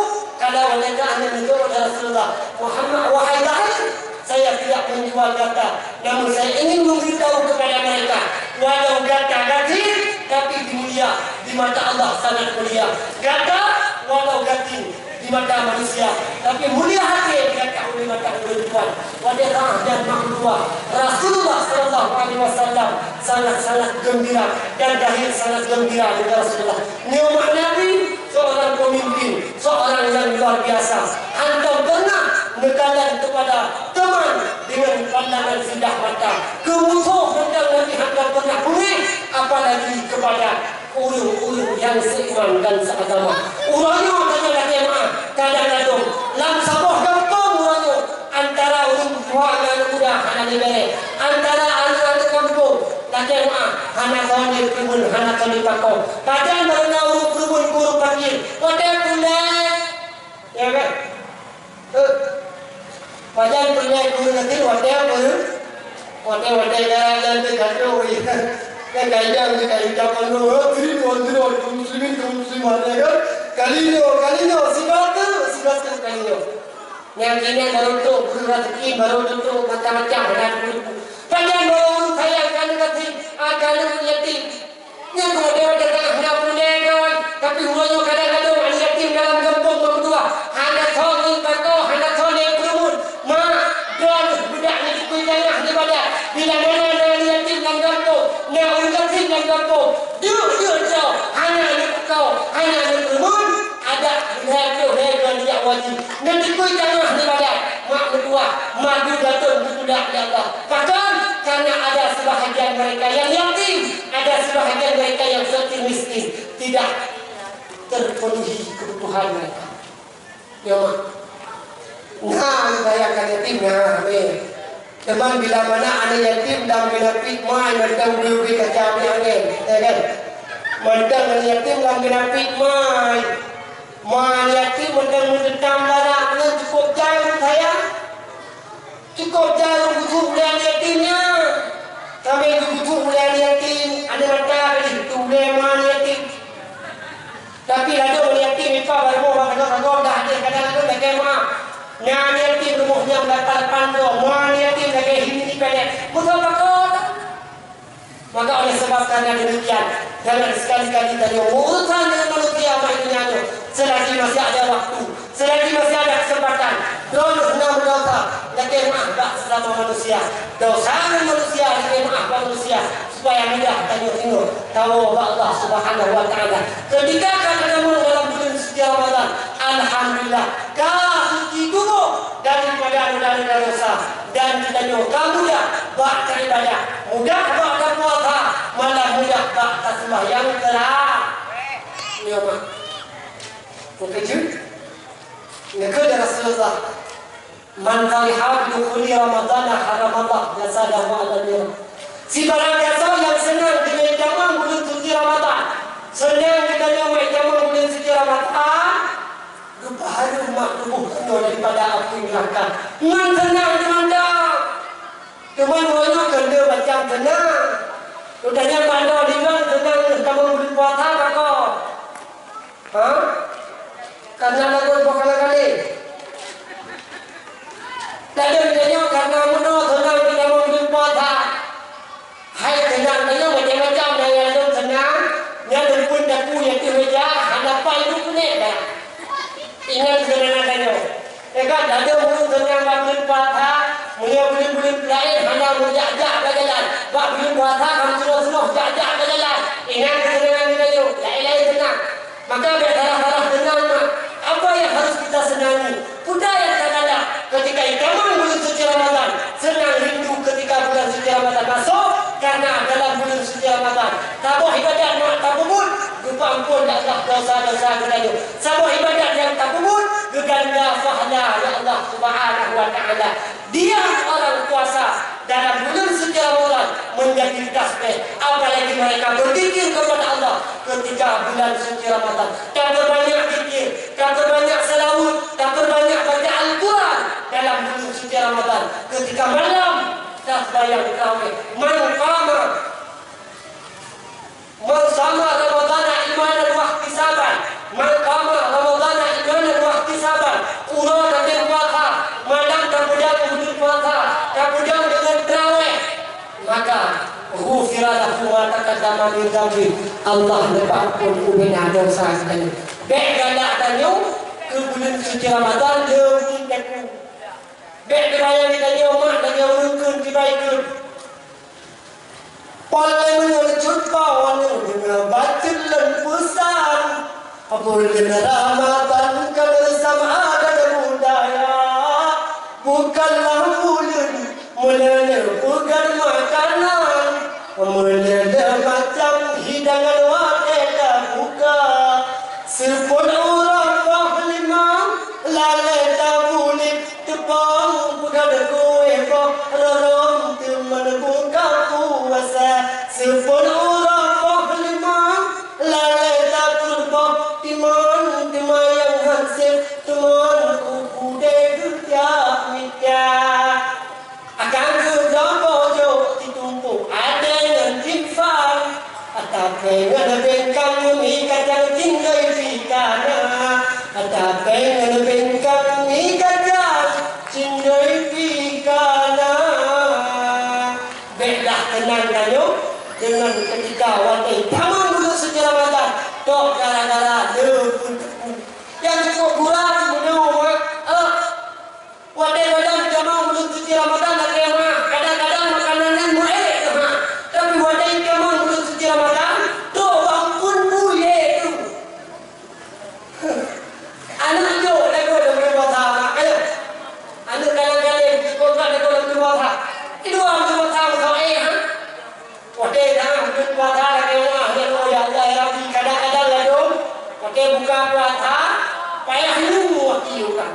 Kalau mereka anda itu adalah Rasulullah Muhammad, wahai dahil, saya tidak menjual gata, namun saya ingin memberitahu kepada mereka, walau gata kecil, tapi mulia di mata Allah sangat mulia. Gata walau kecil di mata manusia, tapi mulia hati kata di mata Tuhan. Wadilah dan makhluk Rasulullah Sallallahu Alaihi Wasallam sangat-sangat gembira dan dahil sangat gembira dengan Rasulullah. Nikmat Nabi, seorang pemimpin, seorang yang luar biasa. Anda pernah mengatakan kepada teman dengan pandangan sindah mata, kemusuh tentang Nabi anda pernah bunyi, apalagi kepada ulung-ulung yang seiman dan seagama. Urangnya kadang-kadang kadang-kadang lam saboh gampang urangnya antara ulung tua dan muda hana dibere, antara anak-anak kampung laki hana kawan di pribun hana kawan di pakau. Kadang berna ulung pribun guru panggil, wadah pulai, ya kan? Wadah pulai guru nanti wadah pulai, wadah jalan terkacau. Kaidah penuh diri muslimin muslimat ya kan kalino sibat kalino yang kini baru tu rezeki baru tu macam-macam dan panjang baru saya akan kasih akan yatim yang kemudian ada punya tapi hurufnya kadang-kadang ada yatim dalam kampung berdua hanya soni kata hanya soni kerumun ma dan budak ni kuitanya di badan bila mana yatim dalam kampung yang urgasi dalam kampung dia jauh hanya kau hanya kerumun ada hego dia wajib nanti kuitanya di badan mak berdua maju datang budak ya Allah bahkan karena ada sebahagian mereka yang yatim, ada sebahagian mereka yang fakir miskin, tidak terpenuhi kebutuhan mereka. Ya mak. Nah, bayangkan yatimnya, amin. Teman bila mana ada yatim dan bila pikmai mereka beli kacang angin, ya kan? Mereka yatim dan bila pikmai, yatim mereka mendetam darah, cukup jauh saya. Cukup jauh butuh bulan yatimnya. Kami butuh bulan yatim. Ada mata itu bulan yatim. Tapi ada bulan yatim itu baru baru dah ada kadang-kadang dah kema. Yang yatim rumahnya dapat pandang. Bulan yatim dah kayak ini pendek. Betul betul. Maka oleh sebab karena demikian, jangan sekali-kali tadi urusan dengan manusia mainnya tu. Selagi masih ada waktu, selagi masih ada kesempatan, dosa dosa, lagi maaf sesama manusia, dosa manusia, lagi maaf manusia, supaya mudah tengok tahu Allah Subhanahu Wa Taala. Ketika kamu dalam bulan suci Ramadan, alhamdulillah, kau suci tubuh daripada dosa dan kita kamu mudah buat ibadah, mudah buat puasa, malah mudah buat sembahyang kelah. Ya mak. Ketujuh, negara Rasulullah man fariha bi dukhuli Ramadan haramallah jasadahu ala nar. Si barang biasa yang senang dengan jamak bulan suci Ramadan, senang dengan jamak bulan suci Ramadan, baru makruh daripada api neraka. Man senang dimanda, cuman orang kena macam senang. Udahnya mana dia senang kamu bulan puasa kau, karena lagu berkali-kali. Tadi katanya karena mudah senang kita mau puasa. Hai senang katanya macam-macam yang ada senang, yang pun daku yang tiada hadapan itu punya dah. Ingat senang katanya. Dekat ada mulut senang bulan puasa, bulan lain hanya menjajak berjalan. Bulan puasa kamu suruh jajak berjalan. Ingat senang katanya, lain-lain senang. Maka biarlah senang. Apa yang harus kita senangi? Budaya terkadang ketika ikaman bulan suci Ramadan, senang rindu ketika bulan suci Ramadan masuk, karena dalam bulan suci Ramadan tabuh ibadat yang takbul, lupa ampun Allah dosa-dosa kita. Sabuh ibadat yang takbul, geganda pahala ya Allah Subhanahu Wa Taala. Dia orang puasa dalam bulan suci Ramadan menjadi tasbih, apalagi mereka berzikir kepada Allah ketika bulan suci Ramadan dan berbanyak zikir. ketika malam dah bayang kami man qama man sama ramadana imanan wa ihtisaban man qama ramadana imanan wa ihtisaban ulah dan puasa malam kemudian puasa kemudian dengan tarawih maka ghufira lahu ma taqaddama min dhanbi Allah lepaspun ubina dosa sekali baik galak tanyo ke bulan suci Ramadan leuwih dan baik beraya tanyo mak tanyo rukun kebaikan Palai menyulut kawan dengan batin dan pesan bulan Ramadan kebersamaan dan budaya bukanlah bulan bukan makanan bulan macam hidangan wadah buka sepun orang bahlimam lalai tak boleh tepang bukan kue rorom teman buka puasa sepun orang bahlimam lalai tak boleh timan timan yang hasil teman kuku kerja mitya akan berdoa ditumpuk ada yang infak atau pengen bengkang mi kacang tinggal fikana atau pengen bengkang mi kacang tinggal fikana belah tenang kayo dengan ketika wanita taman dulu sejarah Ramadan tok gara-gara lepun yang cukup kurang menurut wadah-wadah jamaah belum suci Ramadan ada yang kadang-kadang makanan mulai tapi wadah jamaah belum suci Ramadan tu ampun buye tu anak jo lego dalam bahasa ayo anak kadang-kadang sekolah lego dalam bahasa itu dalam bahasa kau wadah dah belum bahasa lagi ya Allah ya Rabbi kadang-kadang lego wadah buka puasa payah lu waktu kan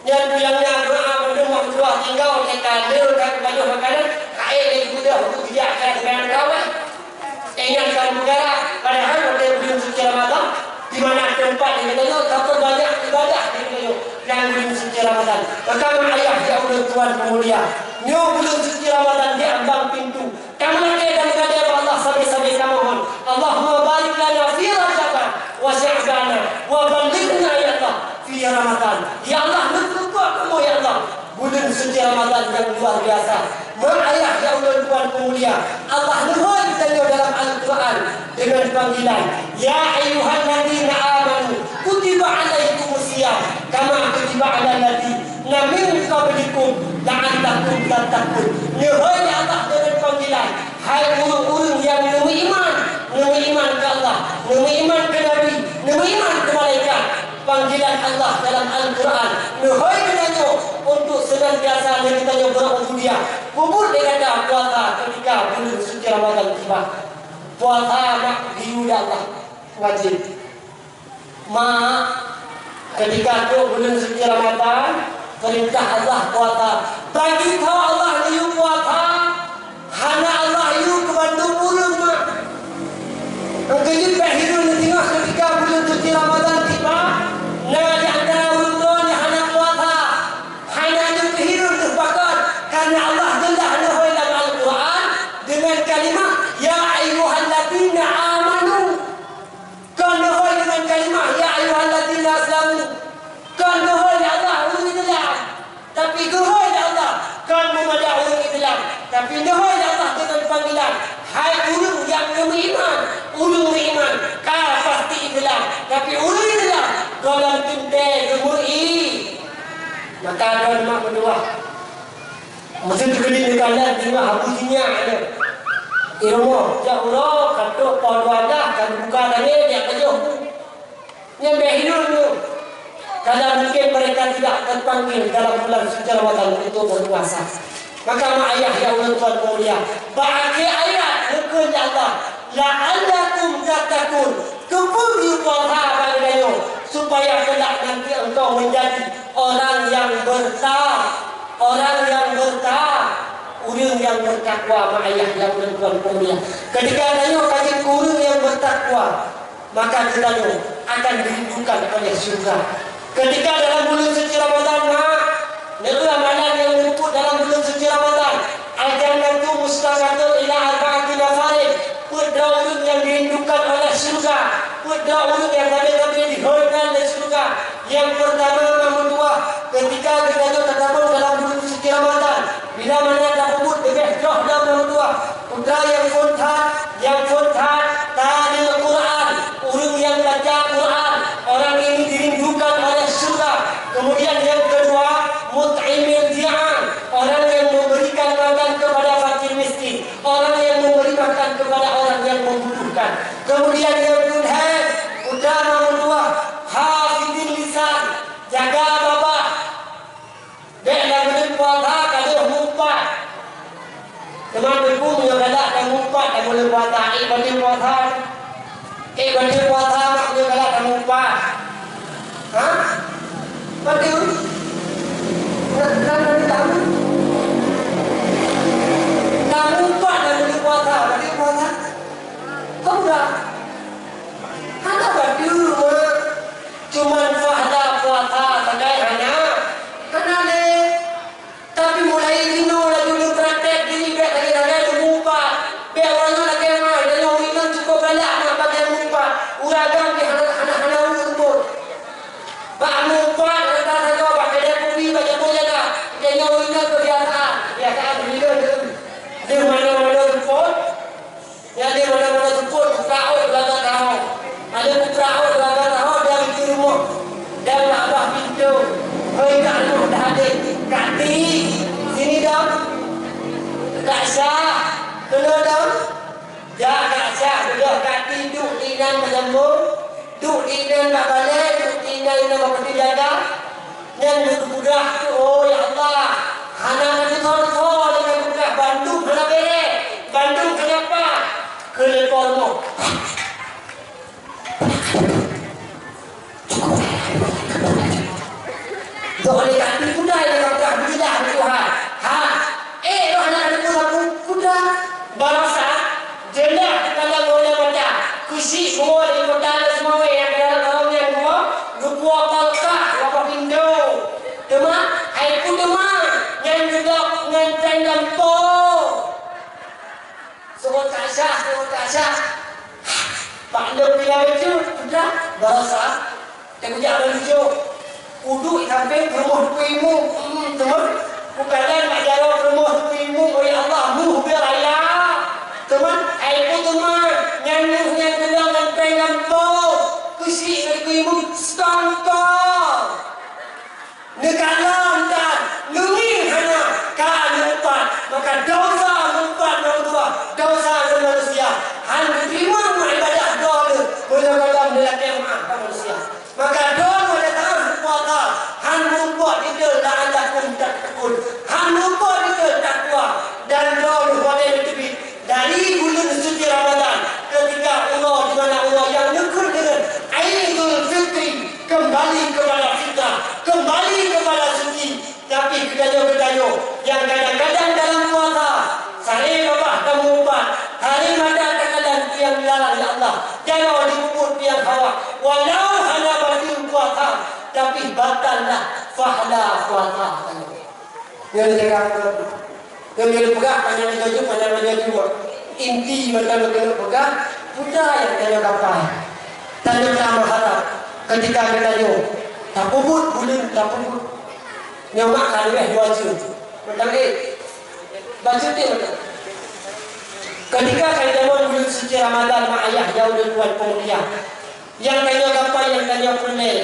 yang bilangnya doa berdoa berdoa tinggal kita leulkan baju makanan kain yang mudah untuk tidak akan dengan kawan ingatkan negara padahal pada bulan suci Ramadan di mana tempat di mana tak banyak ibadah di mana yang bulan suci Ramadan maka ayah ya Allah Tuhan pemulia nyo bulan suci Ramadan di ambang pintu kamu dan kepada Allah sampai-sampai kamu Allahumma barik lana fi Rajab wa Sya'ban wa ballighna ya Allah fi Ramadan ya Allah kamu ya Allah bulan suci Ramadan yang luar biasa ayah ya Allah Tuhan pemulia Allah nuhun tanya dalam Al-Quran dengan panggilan ya ayyuhalladzina amanu kutiba alaikumusiyam kama kutiba alal ladzina min qablikum la'allakum tattaqun nuhun ya Allah dengan panggilan hai orang-orang yang beriman ke Allah beriman ke Nabi beriman ke malaikat panggilan Allah dalam Al-Quran nuhai dengannya untuk senantiasa kita berubudiyah kubur dia kata puasa ketika bulan suci Ramadan tiba puasa mak diudah Allah wajib mak ketika tu bulan suci Ramadan perintah Allah puasa bagi tahu Allah liu puasa hana Allah liu ke Bandung Urung mak engkau pahirun tengah ketika bulan suci Ramadan tiba nah di antara ulun yang hana puasa hana yang kehidupan terpakat karena Allah jelas nahai dalam Al-Quran dengan kalimah ya ayyuhalladzina amanu kan nahai dengan kalimah ya ayyuhalladzina aslamu kan nahai Allah ulun Islam tapi nahai Allah kan memadai ulun Islam tapi nahai Allah dengan panggilan hai ulun yang beriman kau pasti Islam tapi ulun Islam kalau kita gemui maka ada mak berdua mesti dikeli dikalah di mak habisnya ada ilmu ya Allah katuk pada kan buka lagi dia kejuh yang berhidup kalau mungkin mereka tidak terpanggil dalam bulan suci Ramadan untuk berpuasa maka mak ayah yang Tuhan mulia bagi ayat hukum Allah la'allakum tattaqun keburu puasa bagi kamu supaya kelak nanti engkau menjadi orang yang orang yang bertakwa ma'ayah yang Tuhan mulia ketika adanya kaji kurung yang bertakwa maka kita akan dirindukan oleh surga ketika dalam bulan suci Ramadan Lalu amalan yang menyebut dalam bulan suci Ramadan. Al-jannatu mustaqatu ila arba'ati nafarin. Putra ulun yang dirindukan oleh surga. Putra ulun yang kami dihoykan oleh surga. Yang pertama nomor dua, ketika kita tergabung dalam bulan suci Ramadan, bila mana tersebut lebih jauh dalam nomor dua, putra yang fontan tadi Al-Quran, ulun yang baca Quran, orang ini dirindukan oleh surga. Kemudian yang kedua, mut'imil ji'an, orang yang memberikan makan kepada fakir miskin, orang yang memberi makan kepada orang yang membutuhkan. Kemudian yang kedua, putra nomor dua, hafidil lisan, jaga babah. Dia boleh puasa kalau mumpat. Teman berku yang galak dan mumpat tak boleh puasa. Boleh puasa. Boleh puasa mak dia galak dan mumpat. Ha? Betul? Nak tahu? Nak mumpat dan boleh puasa. Boleh puasa? Tahu tak? Ada betul. Cuman fahda puasa saja hanya kenal tapi mulai dino lagi dulu praktek diri biar lagi mumpat biar orang lagi mai dan orang ini cukup galak nak pakai mumpat uragan di hana umput bak mumpat kata saja pakai dia kopi pakai boleh dah dia orang ini kebiasaan dia mana-mana umput ya dia mana-mana umput buka belakang tahu ada buka belakang tahu dia di rumah dan abah pintu hei kat rumah dah ada Kak Ti sini dong Kak Syah dulu dong ya Kak Syah dulu Kak Ti duduk di dalam melembut duduk di dalam tak balik duduk di dalam berpeti jaga dan budak tu oh ya Allah hana nanti tolong dengan budak Bandung kena beres Bandung kenapa kelepormu oleh kaki kuda yang kata bila Tuhan lo anak-anak kuda barasa jenak kalau boleh baca kusi semua di kota semua yang dalam yang dua gua kalkah apa pindo teman ai pun teman yang juga ngantai lampo sebut kasah pak lo pilih itu kuda barasa yang jangan lucu kudu sampai rumah tuimu teman bukanlah nak jalan rumah tuimu oleh Allah mu beraya teman aku teman nyanyi yang gelang dan pengen po kusi dari tuimu stontor negara dan nungi hana kan lupa maka dosa lupa dosa manusia hanya terima ibadah doa boleh dalam dalam manusia maka doa Han membuat kita la'allakum tattaqun. Han membuat kita takwa dan doa kepada Nabi dari bulan suci Ramadan ketika Allah di mana Allah yang nekun dengan Aidul Fitri kembali kepada fitrah, kembali kepada suci. Tapi kedayo-kedayo yang kadang-kadang dalam puasa sare babah dan mumpat hari mada kadang yang dilarang ya Allah jangan dibubut yang hawa walau hanya bagi puasa tapi batallah fahla puasa yang cakap yang pegang panjang juga inti macam kena pegang budak yang kena kapai tanya sama harap ketika kita yo tak pubut bulan tak pubut nyamak kali dua jam macam baju dia macam ketika kita bulan suci Ramadan mak ayah jauh dan tuan pemulia yang kaya kapai yang kaya pernah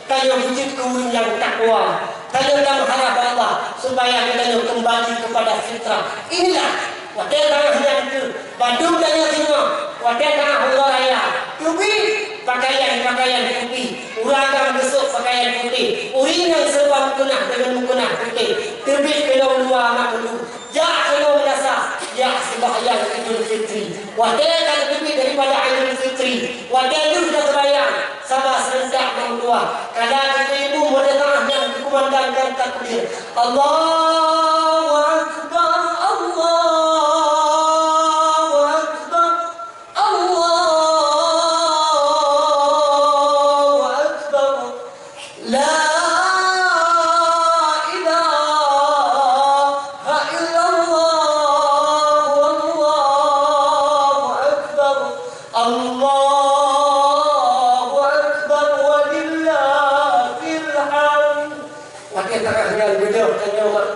kaya wujud kurun yang takwa kaya dalam harap Allah supaya kita kembali kepada fitrah inilah wadah tanah yang itu Bandung tanya semua wadah tanah Allah raya tubi pakaian putih uragam besok pakaian putih uring yang serba mukena dengan mukena putih terbit kena luar anak dulu jak kena menasa ya sembahyang Idul Fitri wadah kan lebih daripada Idul Fitri wadah itu sudah terbayang sama serentak yang dua kadang kita ibu wadah tanah yang dikumandangkan takbir Allahu Akbar Allahu Akbar Allahu Akbar La ilaha katanya Umar.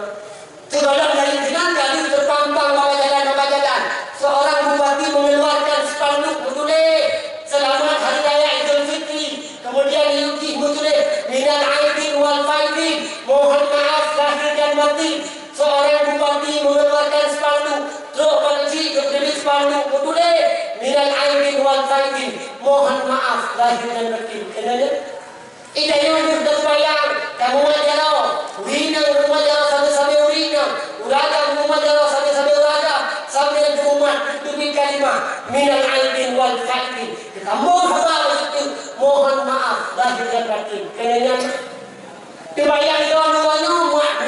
Terbalang dari tenaga di terpampang bawah jalan. Seorang bupati mengeluarkan spanduk bertulis selamat hari raya Idul Fitri. Kemudian diukir bertulis minal aidin wal faidin, mohon maaf lahir dan batin. Seorang bupati mengeluarkan spanduk, terus polisi bertulis spanduk bertulis minal aidin wal faidin, mohon maaf lahir dan batin. Kenapa? Idanya sudah bayang, kamu majaro, winang rumah jaro sampai winang, uraga rumah jaro sampai uraga, sampai rumah demi kalimah minal aidin wal faidin. Kamu apa itu? Mohon maaf lahir dan batin. Kenapa? Dibayang doa-doanya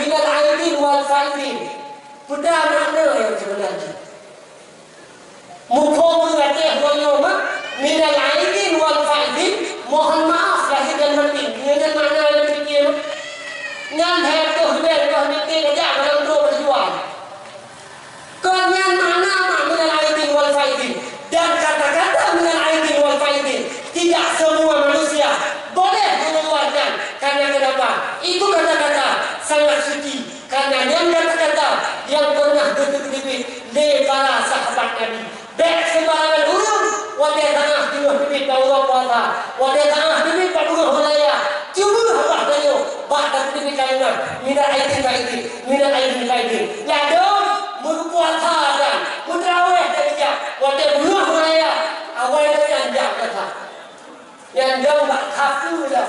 minal aidin wal faidin. Sudah mana yang sebenarnya? Mukho berarti doanya minal aidin wal faidin, mohon maaf lahir dan batin. Ini mana yang fikir? Ngan hai tu ber kau mikir aja orang tu berjuang. Kau ngan mana minal aidin wal faidin? Dan kata-kata minal aidin wal faidin tidak semua manusia boleh mengeluarkan. Karena kenapa? Itu kata-kata sangat suci. Karena yang kata-kata yang pernah betul-betul le para sahabat Nabi. Baik sembarangan urung, wadah tengah dibuh bibit Allah Taala, wadah tengah bibit paduh hulaya. Cuba apa tayo? Bahkan bibit kalimah minal aidin faidin, minal aidin faidin. Ladon berpuasa dan mutraweh saja. Wadah buah hulaya. Awal yang kata. Yang jauh tak kafu dah.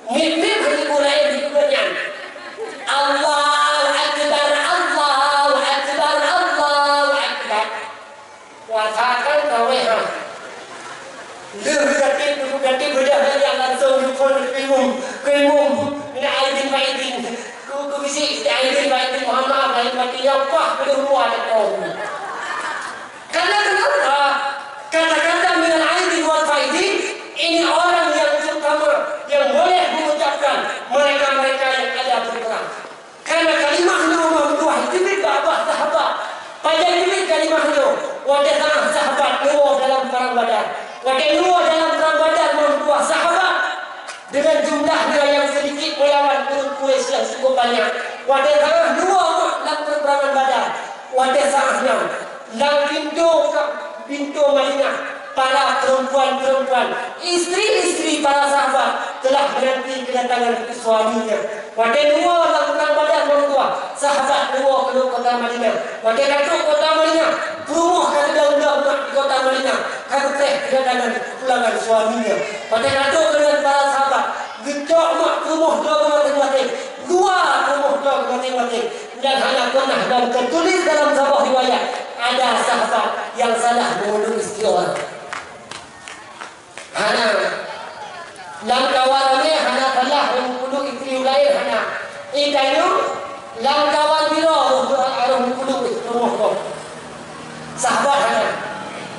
Mimpi hari mulai berikutnya. Allahu Akbar, Allahu Akbar, Allahu Akbar. Watakan kau ha. Berganti berjalan yang langsung dukun kemum. Mina aidin faidin. Ku bisik aidin faidin. Mohon maaf lahir batin yang wah kedua kau. Karena kenapa? Kata-kata minal aidin wal faidin ini orang yang pertama yang boleh mengucapkan mereka-mereka yang ada berperang. Karena kalimah nomor dua itu babah sahabat. Pada ini kalimah wadah tanah sahabat Nuh dalam perang Badar. Wadah Nuh dalam perang Badar membuat sahabat dengan jumlahnya yang sedikit melawan turun Quraisy yang cukup banyak. Wadah tanah Nuh dalam peperangan Badar. Wadah tanahnya dalam pintu Madinah. Para perempuan-perempuan, istri-istri para sahabat telah menanti kedatangan suaminya. Wadah Nuh dalam perang Badar membuat sahabat Nuh ke kota Madinah. Wadah kata kota Madinah, rumah kata daun-daun di kota Madinah. Kata kedatangan pulangan suaminya. Wadah kata dengan para sahabat, gecok mak rumah dua masing-masing, dua rumah masing-masing. Dan hanya pernah dan tertulis dalam sebuah riwayat ada sahabat yang salah membunuh istri orang. Hana langkawan ini hana salah membunuh istri lain hana. Itu langkawan biro arah membunuh rumah kau. Sahabat hana.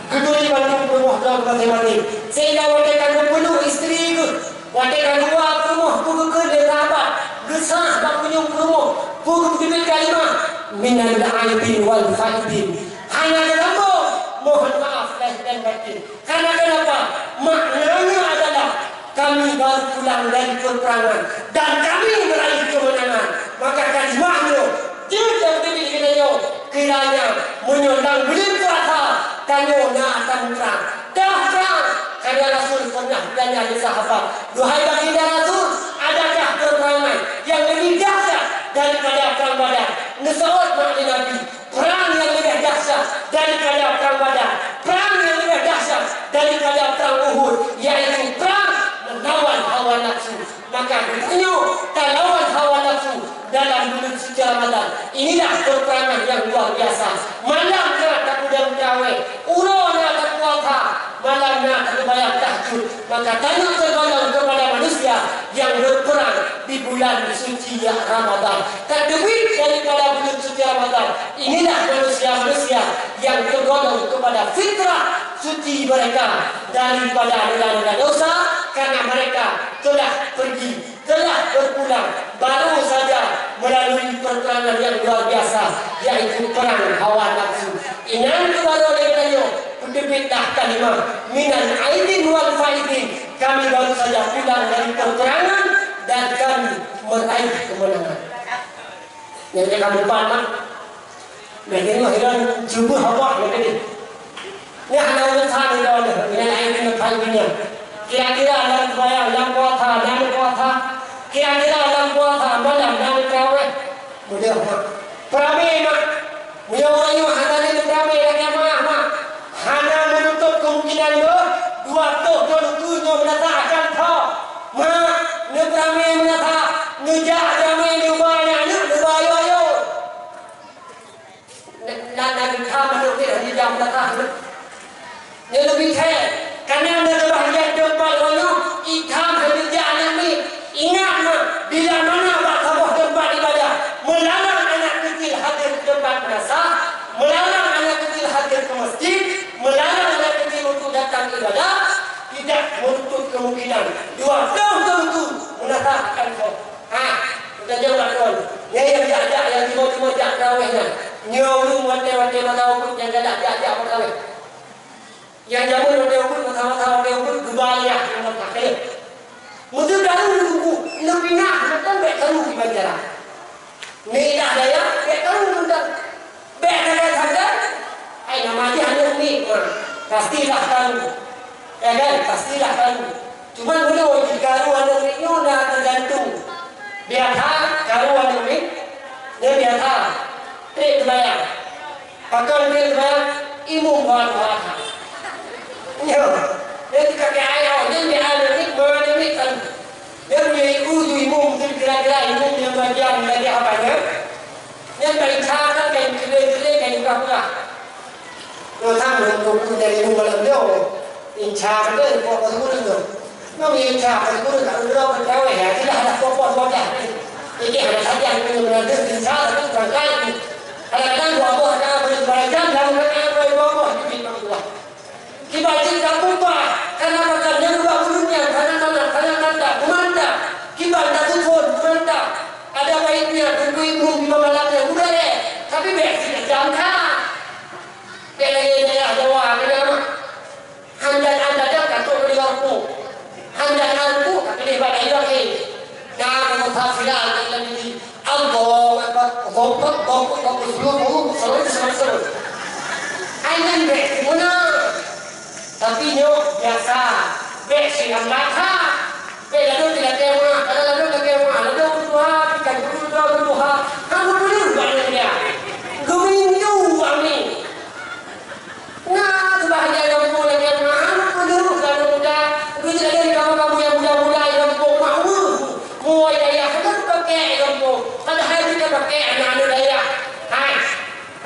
Kedua bantu rumah kau masing-masing. Sehingga mereka membunuh istri itu. Mereka dua rumah kuku ke sahabat. Gesah tak punya rumah. Kuku diberi kalimah minal aidin wal faidin. Hanya kenapa? Mohon maaf lahir dan batin. Karena kenapa? Maknanya adalah kami baru pulang dari peperangan dan kami meraih kemenangan. Maka kalimahnya tidak diberi kiranya menyondang beli kuasa kanyo na akan perang. Dah perang. Karena Rasul pernah bertanya di sahabat, duhai baginda Rasul, adakah peperangan yang lebih dahsyat daripada perang Badar? Nasihat makna Nabi, perang yang lebih dahsyat daripada perang Badar, perang yang lebih dahsyat daripada perang Uhud, yaitu perang melawan hawa nafsu. Maka bertanya, lawan hawa nafsu dalam bulan suci Ramadan. Inilah peperangan yang luar biasa. Malamnya tak mudah mencawe, urona tak puasa, malamnya tak bayar tahajud. Maka tanya tergolong kepada manusia yang berperang di bulan suci Ramadan. Terdebit daripada bulan suci Ramadan. Inilah manusia-manusia yang tergolong kepada fitrah suci mereka daripada dosa dosa, karena mereka telah pergi, telah berpulang baru saja melalui peperangan yang luar biasa, yaitu perang hawa nafsu. Inan baru dengannya pendebitlah kalimah minal aidin wal faidin. Kami baru saja pulang dari peperangan dan kami meraih kemenangan. Yang kamu depan mak. Begini mah hilang jumbo hawak begini. Ini hanya orang sana itu ada. Ini lain dengan palingnya. Kira-kira dalam bayang, dalam kuasa. Kira-kira dalam kuasa malam dalam kawin. Mudah mak. Peramai mak. Mudah orang yang hanya ini peramai lagi mak. Hanya menutup kemungkinan itu. Dua tujuhnya menatakan kau. Mak, ini peramai menata. Ngejak ramai ni banyak ni bayo. Nak kau menurut dia jam datang. Ni lebih kaya. Kerana dia bahagian tempat orang ikham kerjaan ni. Ingat mak, bila mana awak sebuah tempat ibadah, melarang anak kecil hadir ke tempat penasah, melarang anak kecil hadir ke masjid, melarang anak kecil untuk datang ibadah, tidak menutup kemungkinan. Dua tentu menatahkan kau. Kita jawab tuan. Yang jajak yang tiba-tiba jak kawinnya. Nyawung wate-wate matawukut yang jajak kawin. Yang jamun wate-wate matawukut kebaliah yang berkakil. Mudah dalam buku lebih nak tentang baik kamu di bandara. Ni dah daya baik kamu tentang baik daya saja. Ai nama dia hanya ni. Pastilah kamu. Ya kan? Pastilah kamu. Cuma mula jika ruang ni nak tergantung. Biasa kalau orang ini dia biasa bayar pakai dia bayar imum buat ya dia dikasih air dia ada ni bawa ni kan dia punya imum tu kira-kira imum yang bagian dari apa dia dari cara dan kira-kira apa kalau tamu untuk dari imum malam dia incar dia buat apa tu nó nhiều trà phải có được cả đâu phải kéo hè chứ là có đẹp cái này là cái mình là tự tin sao là cái phải cái hay là đang bỏ bỏ ra mình bài chân làm cái em rồi bỏ cái gì bằng được cái bài chân đó cũng phải karena makan yang dua bulunya karena kumanda cái bài đã tu phun kumanda ada baiknya tunggu ibu di malamnya udah deh tapi tidak jangka kayak lagi ada wah ada anda dah tuh di lampu anda nanti tapi ibadah ilahi dan mutafilan ini Allah gombok seluruh ayat be mana tapi nyo biasa be siang mata be lalu tidak kema lalu dua ikan dua kamu dulu banyak dia geminu kami nah sebahagia yang boleh yang mana dulu kalau muda itu jadi kamu yang muda yang mau mau daya kan pakai kamu kan hari kita pakai anak daya hai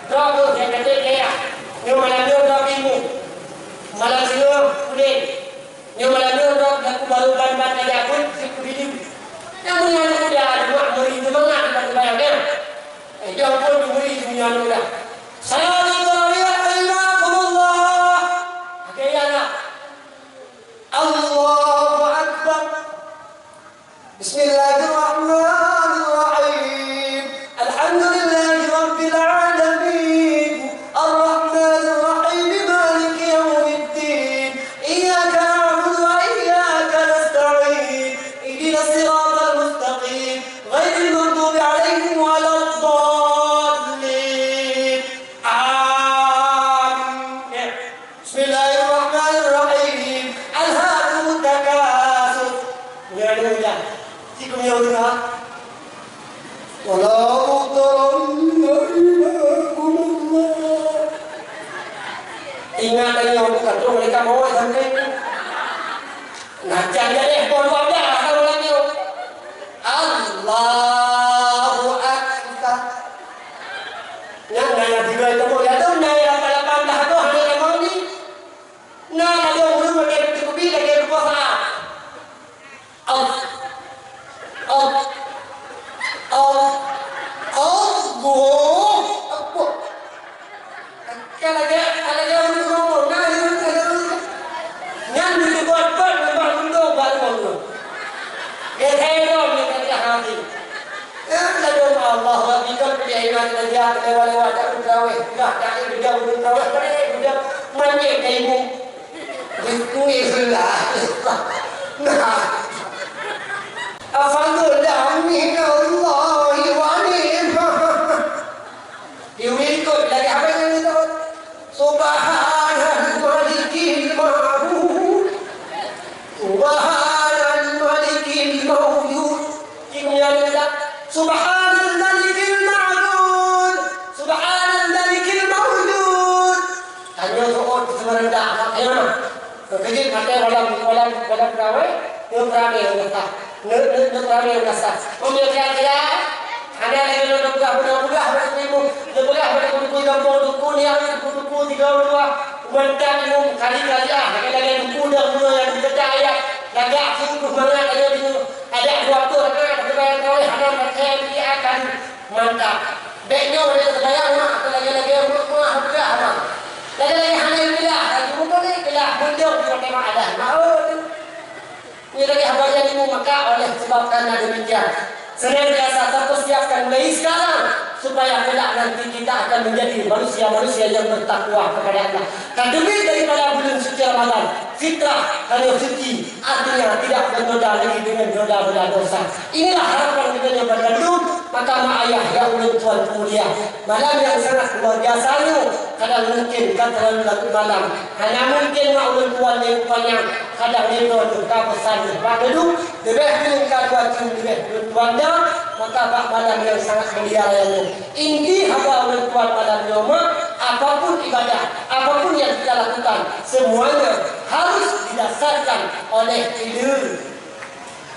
berapa yang kata daya ni malam dia dah bingung malam dia kulit ni malam dia dah aku baru ban daya pun siku hidup yang muda dua murid semangat pada bayar dia yang pun murid dunia muda saya Allahu Akbar. Bismillahirrahmanirrahim. Alhamdulillahi Rabbil Alamin. Ar-Rahmanir Rahim. Maliki Yawmiddin. Iyyaka na'budu wa iyyaka nasta'in. Ihdinas siratal mustaqim. Ghairil maghdubi 'alaihim waladdallin. Amin. Bismillahirrahmanirrahim. Sikum yang benar. Walau ingat yang bukan tu mereka mau sampai. Nak jaga deh pon dah kalau lagi. Allahu Akbar. Yang naya tiga itu boleh tu naya pada pandah tu hanya memang ni. Naya dia belum ada cukup lagi berpuasa. Kalau dia ngomong, yang dibuat memang untuk baru. Dia tahu dia hati. Lalu Allah berikan keimanan dia lewat bergawe, dah bergawe, dia manja ibu. Itu istilah. Nah. Alhamdulillah min Allah wa ni'mah Subhanal Malikil Ma'bud, Subhanal Malikil Mawjud. Tanya soal semerendah makanya. Kejit kata walam kawai, dia berani mengasah. Dia berani mengasah. Kemudian kira-kira ada lagi orang budak beribu, dia budak duku duku ni yang duku 32 mentang minum kali-kali lagi duku dah yang dipercaya lagi aku semangat ada waktu ada bayar kau ada macam dia akan mantap. Beknya boleh terbayang mak lagi rumah budak mak. Lagi hanya bilah, bukan ni bilah mundur kita memang ada. Mau ni lagi habarnya ni maka oleh sebab karena demikian. Senantiasa terpersiapkan mulai sekarang supaya kelak nanti kita akan menjadi manusia-manusia yang bertakwa kepada Allah. Dan demi daripada bulan suci Ramadan, fitrah hanya suci, artinya tidak bernoda lagi dengan noda-noda dosa. Inilah harapan kita yang bergandum. Maka mak ayah yang ulun tuan mulia, malam yang sangat luar biasanya, kadang mungkin kan terlalu laku malam, hanya mungkin mak ulun tuan yang banyak, kadang dia tuan besar bageduk, lebih belum kadua lebih tuan dah, maka bak malam yang sangat mulia yang inti haba ulun tuan malam nyoma, apapun ibadah, apapun yang kita lakukan, semuanya harus didasarkan oleh ilmu.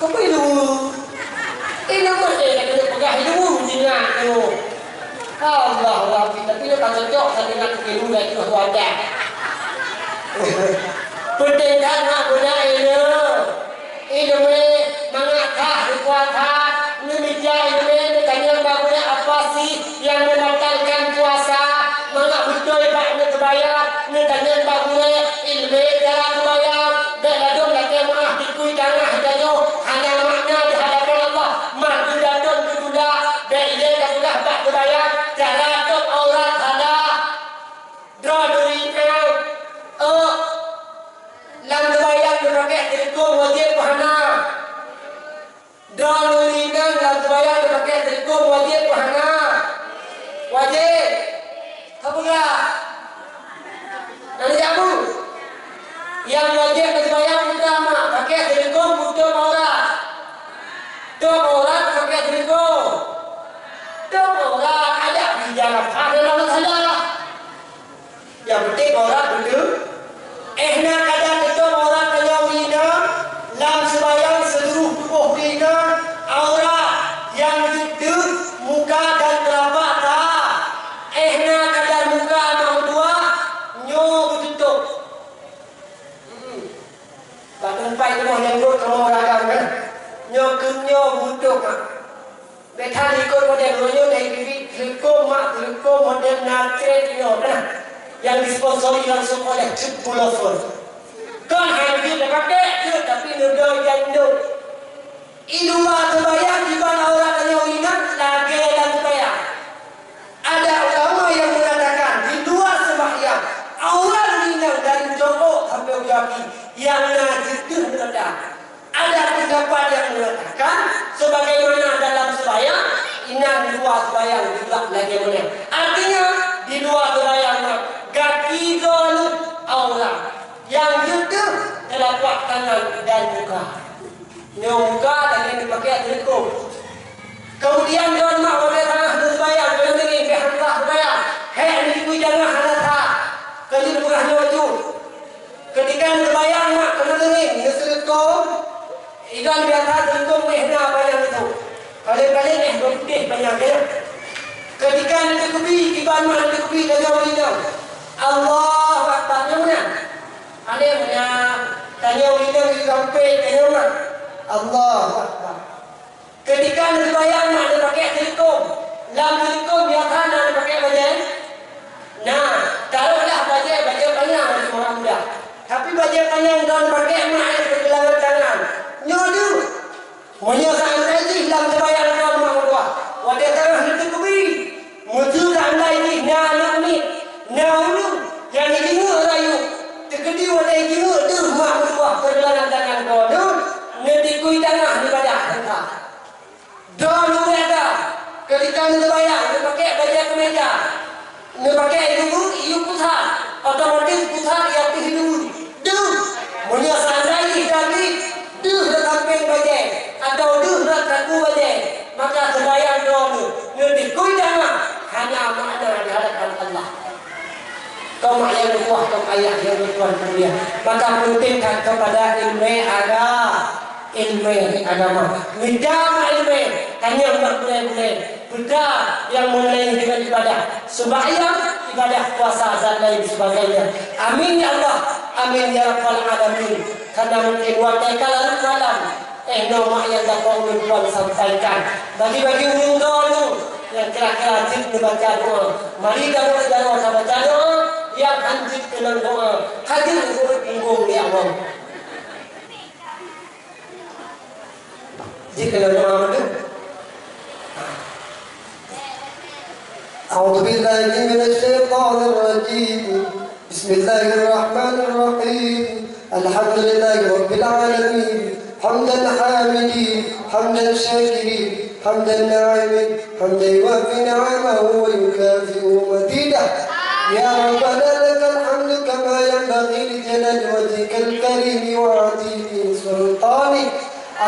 Apa ilmu? Ilmu saya kena pegang ilmu dengan ilmu. Allah tapi dia tak cocok dengan ilmu dari Tuhan. Penting kan nak guna ilmu. Ilmu mengakah dikuatkan. Demikian ilmu dengan bagusnya apa sih yang membatalkan puasa? Mengak betul baknya terbayar. Dengan bagusnya ilmu dalam terbayar. Dan ladung lagi maaf dikui tanah jauh. Hanya makna di hadapan Allah. Madu datun kedua. Dan ia dah bak terbayar. Cara tok aurat ada. Draw dunia. Lam terbayar dipakai telekong wajib pahana. Draw dunia lam terbayar dipakai telekong wajib pahana. Wajib. Apa enggak? Nanti jamu. Yang wajib terbayar utama pakai telekong butuh aurat. Tok aurat pakai telekong. Tok aurat ada di jalan ada orang salah. Yang penting aurat dulu. Nak kadang tok aurat kena wina lam sembahyang seluruh tubuh wina aurat yang itu muka dan telapak tak. Nak kadang muka mau dua nyo betutup. Bahkan pai tu yang dulu kalau orang kan nyo butuh. Betul ikut model nyo dari telekong model natre nyo yang disponsori langsung oleh Tripulofon. Kan hanya dia pakai je tapi noda yang no. Ilmu terbayar di mana orang yang ingat lagi dan terbayar. Ada ulama yang mengatakan di luar sembahyang aurat minang dari jongkok sampai kaki yang najis rendah. Ada pendapat yang mengatakan sebagaimana dalam sembahyang inang di luar sembahyang juga lagi boleh. Artinya di luar sembahyang kaki golok aurat yang itu telapak tangan dan muka. Muka dan yang dipakai telekong. Kemudian dalam mak pada tanah bersembahyang dalam ini berhantar sembahyang. Hei ini jangan hantar. Kali bukan wajib. Ketika bersembahyang mak kena dengin dia telekong. Ikan biasa telekong mehna banyak itu. Kali-kali berputih banyak ya. Ketika nanti kubi iban mak nanti kubi dari orang Allah Akbar mana? Ada mana? Tanya orang di kampung tanya mana? Allah Akbar. Ketika nak bayar nak dia pakai telekong, lam telekong biasa nak dia pakai bajet. Nah, taruhlah bajet panjang macam orang muda. Tapi bajet panjang dan pakai mak ada pergelangan tangan. Nyodu. Menyesal lagi lam bayar kau mak dua. Wadah tanah nanti kubi. Mutu tak lagi nak ni. Naulu yang ini rayu terkedi wadah ini tu mak berbuah pergelangan tangan kau tu nanti kui tanah di badan engkau. Dulu ada ketika kita bayar kita pakai baju kemeja, kita pakai iu pusat otomatis pusat yang hidup tu punya sandai tadi tu dah samping baju atau tu dah kaku baju maka sebayang mak yang berkuah atau ayah yang bertuan kuliah. Maka pentingkan kepada ilmu agama. Bidang ilmu tanya mak boleh. Benda yang mengenai dengan ibadah, sembahyang, ibadah puasa dan lain sebagainya. Amin ya Allah, amin ya rabbal alamin. Karena mungkin waktu kalah malam nama yang dapat Tuan sampaikan bagi-bagi undur yang kira-kira wajib membaca doa. Mari dalam baca doa yang anjib dengan doa. Hadir urut punggung ya Allah. Jika doa itu أعوذ بالله من الشيطان الرجيم بسم الله الرحمن الرحيم الحمد لله رب العالمين حمدا حامدين حمدا شاكرين حمدا ناعمين حمدا يوافي نعمه ويكافئ مزيده يا ربنا لك الحمد كما ينبغي لجلال وجهك الكريم وعظيم سلطانك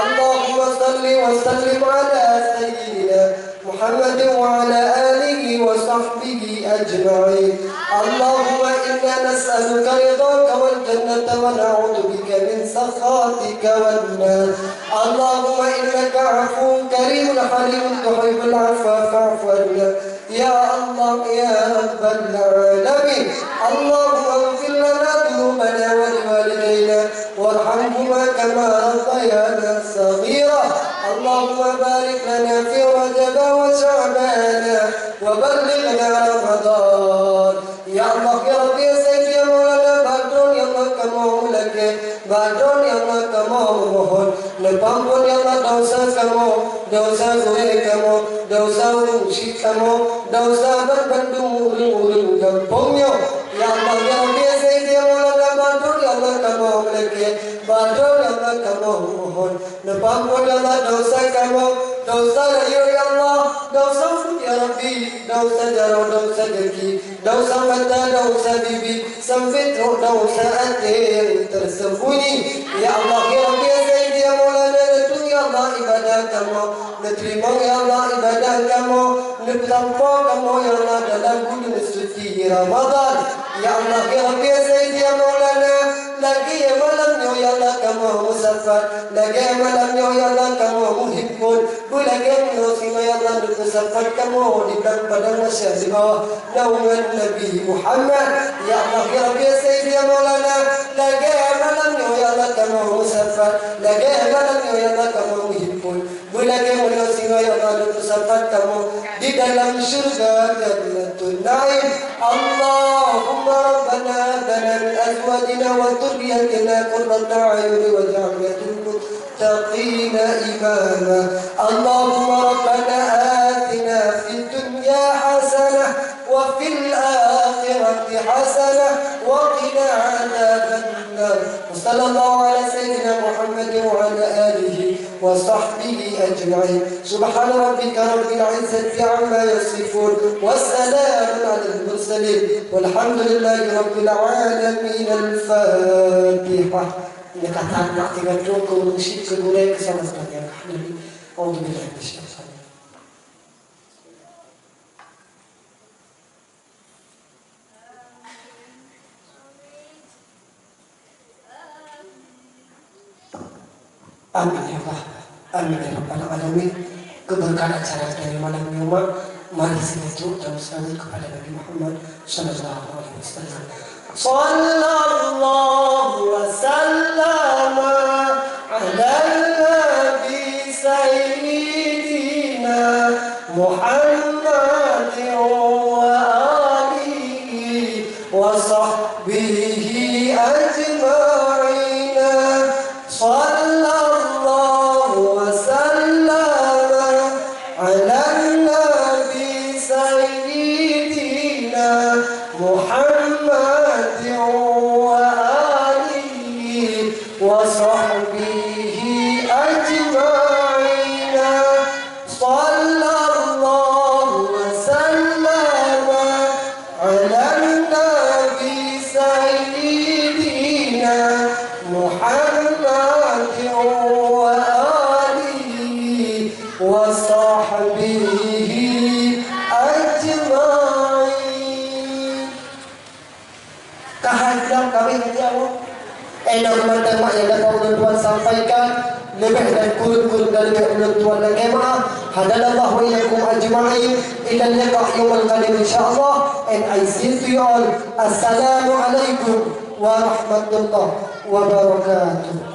اللهم صل وسلم على سيدنا محمد وعلى آله وصحبه أجمعين اللهم إنا نسألك رضاك والجنة ونعوذ بك من سخطك والنار اللهم إنك عفو كريم حليم تحب العفو فاعف عنا يا الله يا رب العالمين اللهم اغفر لنا ذنوبنا ولوالدينا وارحمهما كما ربيانا صغيرا اللهم بارك لنا في رجب وشعبان وبلغنا رمضان يا الله يا رب يا سيدي يا مولانا badron ya Allah kamu lagi badron ya Allah kamu mohon lepampun ya Allah dosa kamu dosa gue kamu dosa musik kamu dosa berbandung uling-uling gampangnya ya Allah ya Rabbi ya Sayyidi ya Maulana badron ya Allah kamu lagi badron ya Allah kamu mohon lepampun ya Allah dosa kamu dosa ya Allah dosa ya Rabbi dosa jaro dosa deki dosa mata dosa bibi sampai dosa hati yang tersembunyi ya Allah ya Rabbi ya Sayyidi ya Maulana itu ya Allah ibadah kamu terima ya Allah ibadah kamu bertampung kamu ya Allah dalam bulan suci Ramadan ya Allah ya Rabbi ya Sayyidi ya Maulana lagi ya malamnya ya Allah kamu musafir lagi malamnya ya Allah kamu muhibbun lagi musima ya Allah musafir kamu di padang masyar di bawah naungan Nabi Muhammad ya Allah ya Rabbi ya Sayyidi ya Maulana lagi malamnya ya Allah kamu musafir lagi malamnya ya Allah kamu muhibbun lagi musima ya Allah musafir kamu di dalam surga Jannatul Naim Allahumma rabbana lana min azwajina wa dhurriyyatina qurrata a'yun waj'alna lil muttaqina imama Allahumma rabbana atina fid dunya hasanah wa fil akhirati hasanah wa qina 'adzaban nar sallallahu ala sayyidina Muhammad wa ala alihi wa sahbihi ajma'in subhana rabbika rabbil 'izzati 'amma yasifun wa salamun 'alal mursalin walhamdulillahi rabbil 'alamin al-fatihah ini kata nak tinggal cukup musik kedua kesana sekalian alhamdulillah bismillah amin ya Allah amin ya Rabbal Alamin keberkahan acara dari malam Jumat mari setuju dan salam kepada Nabi Muhammad sallallahu alaihi wasallam sallallahu wasallam ala nabi sayyidina Muhammadin wa alihi wa sahbihi ajma'in sallallahu wasallam ala nabi sayyidina Muhammad wa alihi wa sahbihi ajma'in sallallahu wasallam ala nabi sayyidina bilang kami menjawab. Enak teman-teman yang dapat ulun Tuhan sampaikan lebih dan kurun dan lebih ulun Tuhan dan kemah. Hadallahu ilaikum ajma'in ila liqa' yawmal qadim insyaallah, and I say to you all, assalamu alaikum warahmatullahi wabarakatuh.